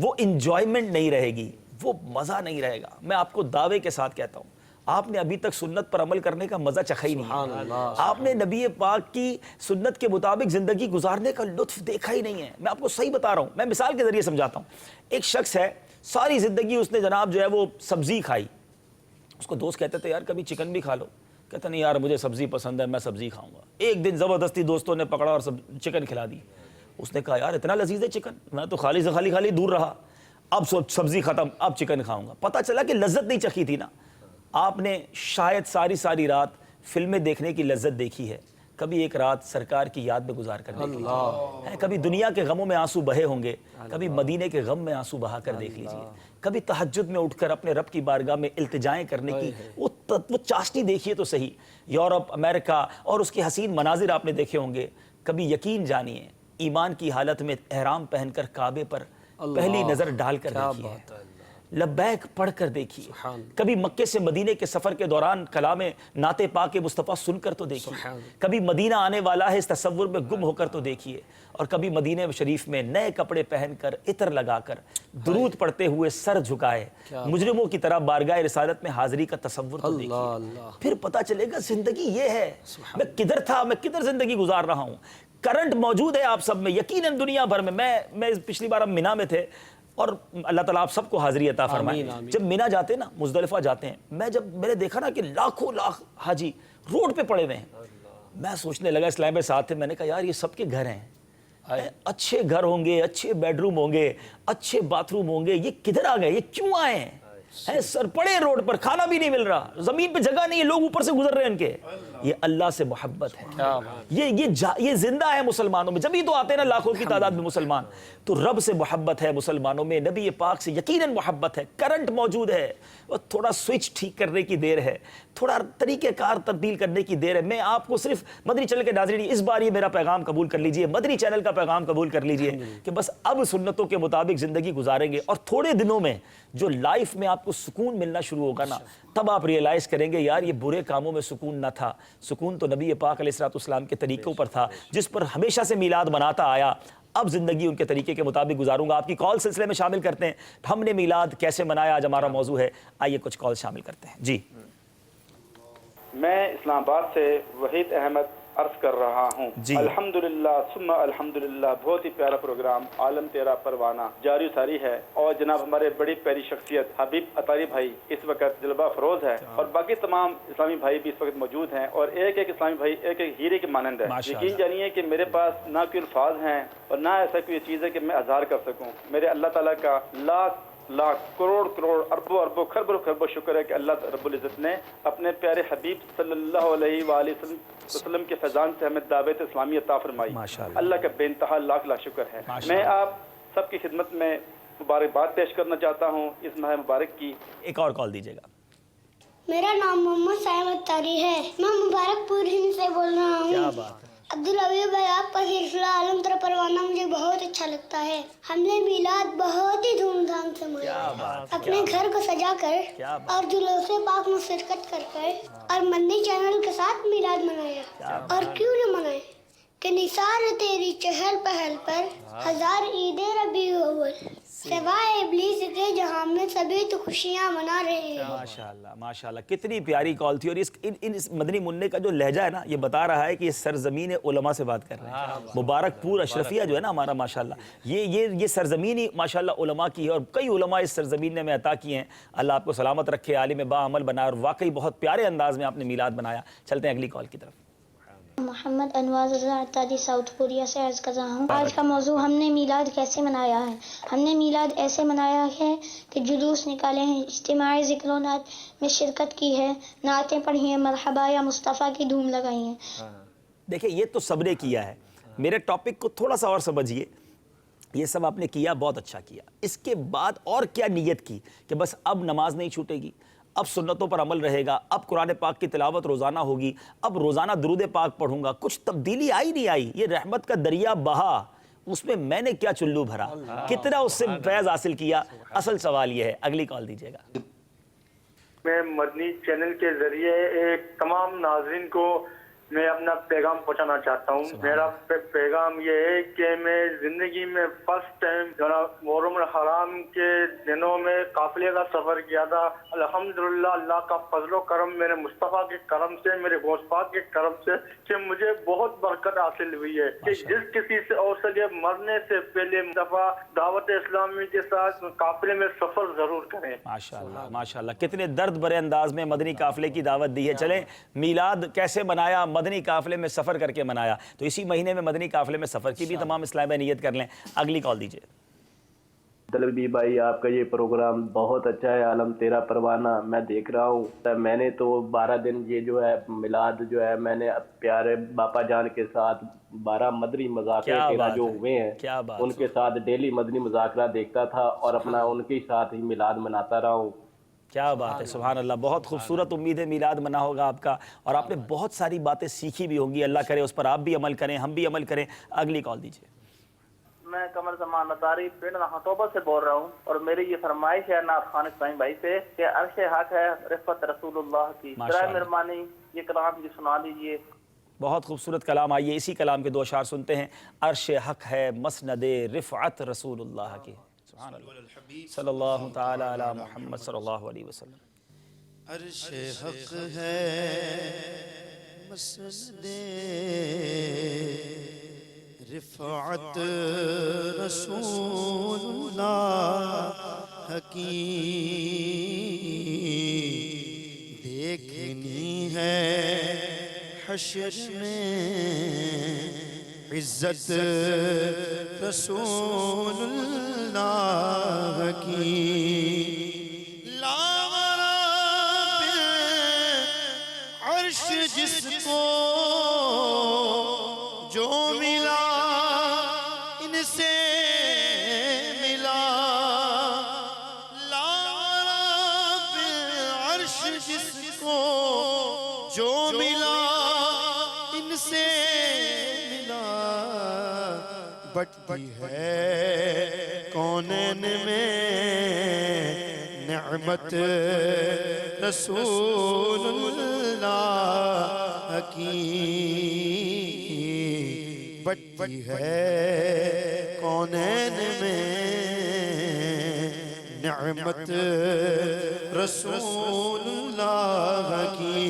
وہ انجوائمنٹ نہیں رہے گی، وہ مزہ نہیں رہے گا. میں آپ کو دعوے کے ساتھ کہتا ہوں، آپ نے ابھی تک سنت پر عمل کرنے کا مزہ چکھا ہی نہیں. آپ نے نبی پاک کی سنت کے مطابق زندگی گزارنے کا لطف دیکھا ہی نہیں ہے. میں آپ کو صحیح بتا رہا ہوں، میں مثال کے ذریعے سمجھاتا ہوں. ایک شخص ہے، ساری زندگی اس نے جناب جو ہے وہ سبزی کھائی. اس کو دوست کہتے تھے یار کبھی چکن بھی کھا لو، کہتا نہیں یار مجھے سبزی پسند ہے، میں سبزی کھاؤں گا. ایک دن زبردستی دوستوں نے پکڑا اور چکن کھلا دی. اس نے کہا یار اتنا لذیذ ہے چکن، میں تو خالی سے خالی دور رہا، اب سبزی ختم، اب چکن کھاؤں گا. پتہ چلا کہ لذت نہیں چکھی تھی نا. آپ نے شاید ساری رات فلمیں دیکھنے کی لذت دیکھی ہے، کبھی ایک رات سرکار کی یاد میں گزار کر دیکھ لیجیے. کبھی دنیا کے غموں میں آنسو بہے ہوں گے، کبھی مدینے کے غم میں آنسو بہا کر دیکھ لیجیے. کبھی تہجد میں اٹھ کر اپنے رب کی بارگاہ میں التجائیں کرنے کی وہ چاشنی دیکھیے تو صحیح. یورپ، امریکہ اور اس کے حسین مناظر آپ نے دیکھے ہوں گے. کبھی یقین جانیے ایمان کی حالت میں احرام پہن کر کعبے پر پہلی نظر ڈال کر دیکھیے، لبیک پڑھ کر دیکھیے. کبھی مکے سے مدینے کے سفر کے دوران کلام نعت پاک مصطفیٰ سن کر تو دیکھیے. کبھی مدینہ آنے والا ہے اس تصور میں گم ہو کر تو دیکھیے. اور کبھی مدینہ شریف میں نئے کپڑے پہن کر عطر لگا کر درود پڑھتے ہوئے سر جھکائے مجرموں کی طرح بارگاہ رسالت میں حاضری کا تصور تو دیکھیے. پھر پتہ چلے گا زندگی یہ ہے، میں کدھر تھا، میں کدھر زندگی گزار رہا ہوں. کرنٹ موجود ہے آپ سب میں، یقیناً دنیا بھر میں پچھلی بار ہم مینا میں تھے، اور اللہ تعالیٰ آپ سب کو حاضری عطا فرمائے. جب مینا جاتے ہیں نا، مزدلفہ جاتے ہیں، میں نے دیکھا نا کہ لاکھوں لاکھ حاجی روڈ پہ پڑے ہوئے ہیں. میں سوچنے لگا، اسلام بھائی ساتھ تھے، میں نے کہا یار یہ سب کے گھر ہیں، اچھے گھر ہوں گے، اچھے بیڈ روم ہوں گے، اچھے باتھ روم ہوں گے، یہ کدھر آ گئے، یہ کیوں آئے ہیں؟ ہے سر پڑے روڈ پر, کھانا بھی نہیں مل رہا, زمین پہ جگہ نہیں ہے, لوگ اوپر سے گزر رہے ہیں ان کے. یہ اللہ سے محبت ہے, یہ زندہ ہے مسلمانوں میں, جبھی تو آتے ہیں نا لاکھوں کی تعداد میں مسلمان. تو رب سے محبت ہے مسلمانوں میں, نبی پاک سے یقیناً محبت ہے, کرنٹ موجود ہے, اور تھوڑا سوئچ ٹھیک کرنے کی دیر ہے, تھوڑا طریقہ کار تبدیل کرنے کی دیر ہے. میں آپ کو صرف مدنی چینل کے ناظرین اس بار یہ میرا پیغام قبول کر لیجئے, مدنی چینل کا پیغام قبول کر لیجئے کہ بس اب سنتوں کے مطابق زندگی گزاریں گے, اور تھوڑے دنوں میں جو لائف میں آپ کو سکون ملنا شروع ہوگا نا, تب آپ ریئلائز کریں گے یار یہ برے کاموں میں سکون نہ تھا, سکون تو نبی پاک علیہ الصلوۃ والسلام کے طریقوں پر تھا, جس پر ہمیشہ سے میلاد مناتا آیا. اب زندگی ان کے طریقے کے مطابق گزاروں گا. آپ کی کال سلسلے میں شامل کرتے ہیں, ہم نے میلاد کیسے منایا, آج ہمارا موضوع ہے. آئیے کچھ کال شامل کرتے ہیں. جی میں اسلام آباد سے وحید احمد عرض کر رہا ہوں. جی الحمدللہ ثم الحمدللہ, بہت ہی پیارا پروگرام عالم تیرا پروانہ جاری ساری ہے, اور جناب ہمارے بڑی پیاری شخصیت حبیب اطاری بھائی اس وقت جلوہ فروز ہے, اور باقی تمام اسلامی بھائی بھی اس وقت موجود ہیں, اور ایک ایک اسلامی بھائی ایک ایک ہیرے کی مانند ہے. یقین جانیے کہ میرے پاس نہ کوئی الفاظ ہیں اور نہ ایسا کوئی چیز ہے کہ میں اظہار کر سکوں. میرے اللہ تعالیٰ کا لاکھ کروڑ اربوں اربوں خربوں شکر ہے کہ اللہ رب العزت نے اپنے پیارے حبیب صلی اللہ علیہ وآلہ وسلم کے فیضان سے ہمیں دعوت اسلامی عطا فرمائی. اللہ کا بے انتہا لاکھ شکر ہے. میں آپ سب کی خدمت میں مبارکباد پیش کرنا چاہتا ہوں اس ماہ مبارک کی. ایک اور کال دیجیے گا. میرا نام محمد سائم اطاری ہے, میں مبارک پور ہند سے بول رہا ہوں. کیا بات ہے عبدالحبیب بھائی, آپ کا سلسلہ عالم تیرا پروانہ مجھے بہت اچھا لگتا ہے. ہم نے میلاد بہت ہی دھوم دھام سے منایا, اپنے گھر کو سجا کر اور جلوس پاک میں شرکت کر اور مدنی چینل کے ساتھ میلاد منایا. اور کیوں نہ منائے کہ نثار تیری چہل پہل پر ہزار عید ربیع اول, سوائے ابلیس کے جہاں میں سبھی تو خوشیاں منا رہے ہیں. ماشاءاللہ ماشاءاللہ, کتنی پیاری کال تھی. اور اس مدنی منع کا جو لہجہ ہے نا, یہ بتا رہا ہے کہ یہ سرزمین علماء سے بات کر رہے ہیں. مبارک پور اشرفیہ جو ہے نا ہمارا, ماشاءاللہ یہ سرزمین ہی ماشاءاللہ علماء کی ہے, اور کئی علماء اس سرزمین نے ہمیں عطا کیے ہیں. اللہ آپ کو سلامت رکھے, عالم با عمل بنائے, اور واقعی بہت پیارے انداز میں آپ نے میلاد بنایا. چلتے ہیں اگلی کال کی طرف. محمد انواز رضا اطاری ساؤتھ کوریا سے عرض کر رہا ہوں. آج کا موضوع ہم نے میلاد کیسے منایا ہے. ہم نے میلاد ایسے منایا ہے کہ جلوس نکالے ہیں, اجتماعی ذکر و نعت میں شرکت کی ہے, نعتیں پڑھی ہیں, مرحبا یا مصطفیٰ کی دھوم لگائی ہیں. دیکھیں یہ تو سب نے کیا ہے. میرے ٹاپک کو تھوڑا سا اور سمجھیے, یہ سب آپ نے کیا, بہت اچھا کیا. اس کے بعد اور کیا نیت کی کہ بس اب نماز نہیں چھوٹے گی, اب سنتوں پر عمل رہے گا, اب قرآن پاک کی تلاوت روزانہ ہوگی, اب روزانہ درود پاک پڑھوں گا. کچھ تبدیلی آئی نہیں آئی؟ یہ رحمت کا دریا بہا, اس میں میں نے کیا چلو بھرا, کتنا اس سے فیض حاصل کیا. اصل سوال یہ ہے. اگلی کال دیجیے گا. میں مدنی چینل کے ذریعے ایک تمام ناظرین کو میں اپنا پیغام پہنچانا چاہتا ہوں. میرا پیغام یہ ہے کہ میں زندگی میں فرسٹ ٹائم محرم الحرام کے دنوں میں قافلے کا سفر کیا تھا. الحمدللہ اللہ کا فضل و کرم, میرے مصطفیٰ کے کرم سے, میرے غوث پاک کے کرم سے, کہ مجھے بہت برکت حاصل ہوئی ہے کہ جس کسی سے ہو سکے مرنے سے پہلے دفعہ دعوت اسلامی کے ساتھ قافلے میں سفر ضرور کریں. ماشاءاللہ ماشاءاللہ, کتنے درد بھرے انداز میں مدنی قافلے کی دعوت دی ہے. چلیں میلاد کیسے منایا, مدنی قافلے میں سفر کر کے منایا. تو اسی مہینے میں مدنی قافلے میں سفر کی بھی تمام اسلامی نیت کر لیں. اگلی کال دیجیے. طلبی بھائی, آپ کا یہ پروگرام بہت اچھا ہے, عالم تیرا پروانہ میں دیکھ رہا ہوں. میں نے تو 12 دن یہ جو ہے میلاد جو ہے میں نے پیارے باپا جان کے ساتھ 12 مدنی مذاکرے جو ہوئے ہیں ان کے ساتھ ڈیلی مدنی مذاکرہ دیکھتا تھا, اور اپنا ان کے ساتھ ہی میلاد مناتا رہا ہوں. کیا بات ہے, سبحان اللہ, بہت خوبصورت. امید ہے میلاد منا ہوگا آپ کا, اور آپ نے بہت ساری باتیں سیکھی بھی ہوں گی. اللہ کرے اس پر آپ بھی عمل کریں, ہم بھی عمل کریں. اگلی کال دیجیے. میں قمر زمان اطاری پنڈ نہاتوبہ سے بول رہا ہوں, اور میری یہ فرمائش ہے نعت خان اسماعیل بھائی سے کہ عرش حق ہے رفعت رسول اللہ کی. برائے مہربانی یہ کلام بھی سنا لیجیے. بہت خوبصورت کلام. آئیے اسی کلام کے 2 اشعار سنتے ہیں. عرش حق ہے مسند رفعت رسول اللہ کی. سبحان اللہ, صلی اللہ تعالی علی محمد صلی اللہ علیہ وسلم. عرش حق ہے مسند رفعت رسول اللہ کی. دیکھنی ہے حشر میں عزت رسول اللہ کی. لا جو ملا ان سے ملا لالا بالعرش جس کو جو ملا ان سے ملا بٹتی ہے کونین میں نعمت رسول اللہ کی بٹتی ہے کونین میں نعمت رسول اللہ کی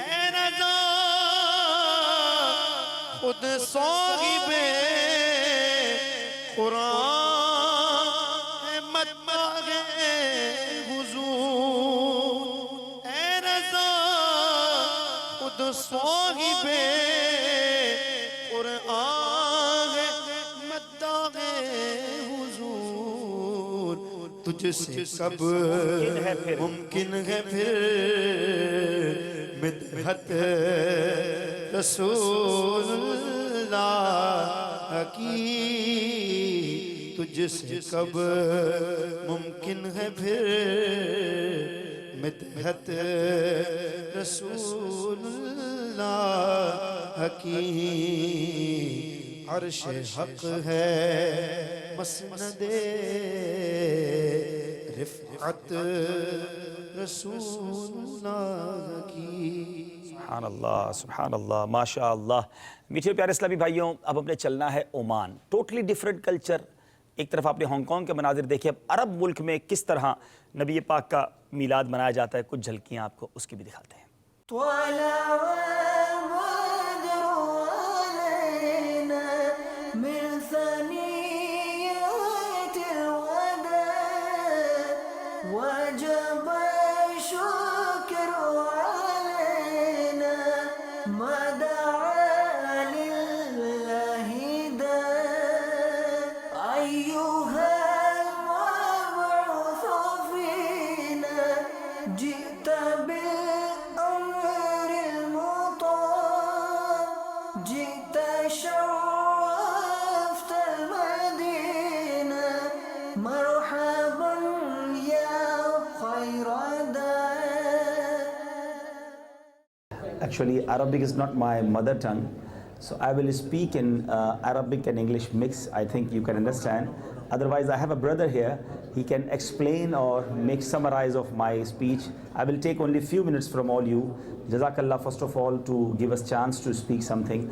اے رضا خود صاحب قرآن ہے مطلب حضور اے رضا خود صاحب قرآن ہے مطلب حضور تجھ سے کب ممکن ہے پھر مدحت رسول اللہ کی تجھ سے کب ممکن ہے پھر مدحت رسول اللہ کی عرش حق ہے مسند رفعت رسول اللہ کی سبحان اللہ ماشاء اللہ. میٹھے پیارے اسلامی بھائیوں، اب ہم نے چلنا ہے عمان. Totally different culture. ایک طرف آپ نے ہانگ کانگ کے مناظر دیکھے، اب عرب ملک میں کس طرح نبی پاک کا میلاد منایا جاتا ہے، کچھ جھلکیاں آپ کو اس کی بھی دکھاتے ہیں. Actually, Arabic is not my mother tongue, so I will speak in Arabic and English mix. I think you can understand. Otherwise, I have a brother here. He can explain or make summarize of my speech. I will take only few minutes from all you. Jazakallah, first of all, to give us chance to speak something.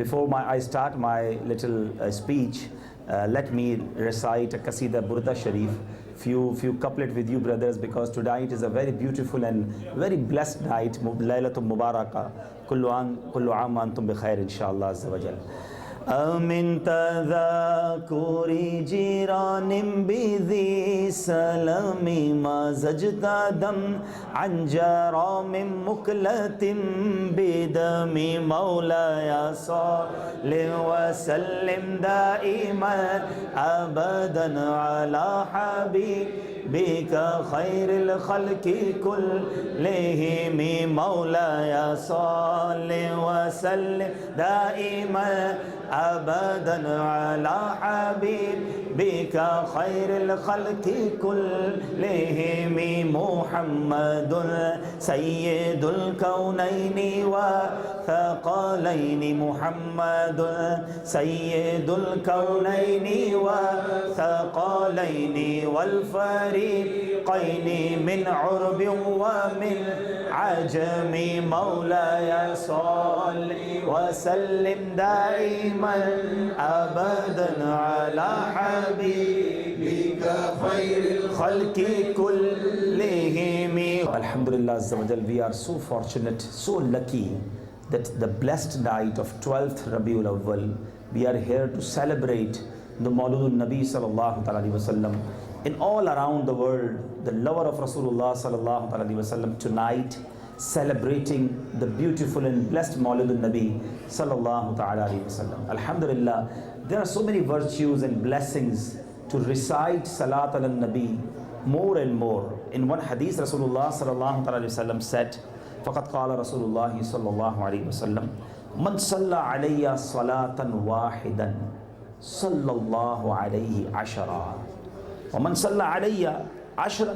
Before I start my little speech, let me recite a Qasida Burda Sharif. Few couplet with you brothers, because tonight is a very beautiful and very blessed night, Laylatul Mubarakah. Kullu aam antum bi khair inshallah azza wa jal. من تذاكر جيران بذي سلام ما زجت دم عن جرام مكلة بدم مولاي صل وسلم دائما أبدا على حبيبك خير الخلق كلهم مولاي صل وسلم دائما أبدا على حبيبك خير الخلق كلهم محمد سيد الكونين وثقلين محمد سيد الكونين وثقلين والفريقين من عرب ومن عجم مولاي صل وسلم دائما أبدا على حبيبك خير الخلق كلهم. Alhamdulillah Azza wa Jal, we are so fortunate, so lucky that the blessed night of 12th Rabiul Awwal, we are here to celebrate the Mauludun Nabi sallallahu alaihi wasallam. In all around the world, the lover of Rasulullah sallallahu alaihi wasallam tonight celebrating the beautiful and blessed Mauludun Nabi sallallahu alaihi wasallam. Alhamdulillah, there are so many virtues and blessings to recite Salat ala Nabi more and more. In one hadith, Rasulullah sallallahu alaihi wasallam said, فَقَدْ قَالَ رَسُولُ اللَّهِ صَلَّى اللَّهُ عَلَيْهِ وَسَلَّمَ من صلی علیہ صلاۃ واحدا صلی اللہ علیہ عشرا ومن صلی علیہ عشرا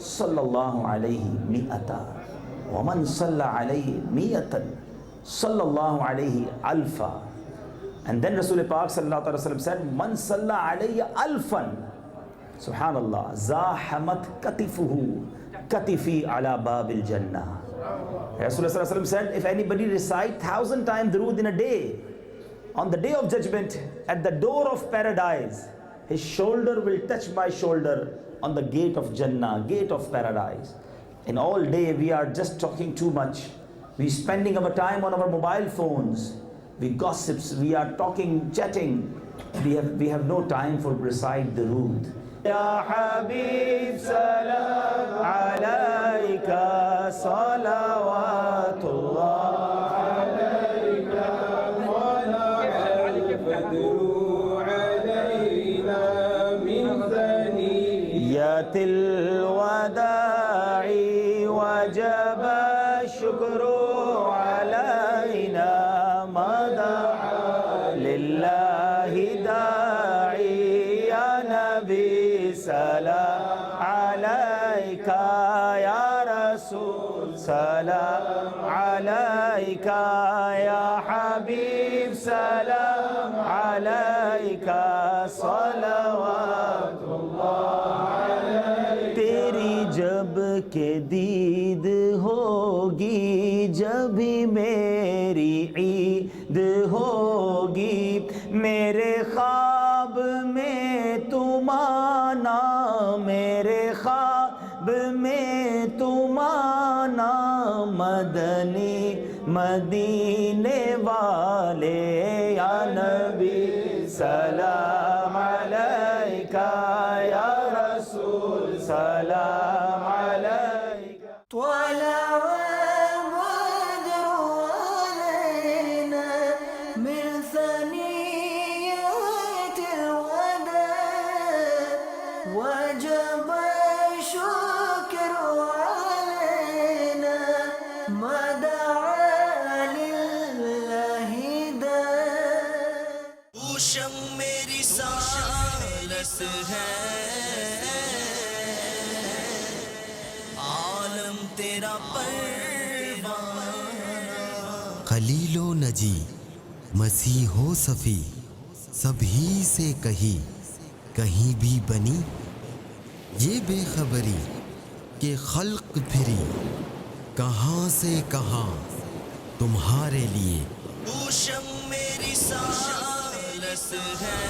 صلی اللہ علیہ مئتا ومن صلی علیہ مئتا صلی اللہ علیہ alpha. And then Rasul Pak sallallahu alaihi wasallam said, Man salla alayya alfan, subhanallah, zahamat katifuhu katifi ala babil jannah. Rasul sallallahu alaihi wasallam said, if anybody recite 1,000 times durood in a day, on the day of judgment, at the door of paradise, his shoulder will touch my shoulder on the gate of Jannah, gate of paradise. In all day we are just talking too much. We spending our time on our mobile phones. We gossips, we are talking, chatting. We have no time for recite durood. Ya Habib salam alayka salawatullah alayka wa la fadru alayna min thaniyatil wada'i wajaba shukru alayna lillahi da'i ya nabi salam alayka ya rasul salam alayka ya habib salam alayka salawatullah alayka. Teri jab ke deed hogi jabhi meri eid ہوگی میرے خواب میں تم آنا میرے خواب میں تم آنا مدنی مدینے والے یا نبی سلام علیکہ یا رسول سلام علیکہ. وجب الشكر علينا ما دعا لله اوشم میری سالس ہے عالم تیرا پروانہ. خلیل و نجی مسیح و صفی سبھی سے کہی کہیں بھی بنی یہ بے خبری کہ خلق پھری کہاں سے کہاں تمہارے لیے. اوشم میری سالس ہے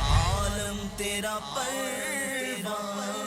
عالم تیرا پروانہ.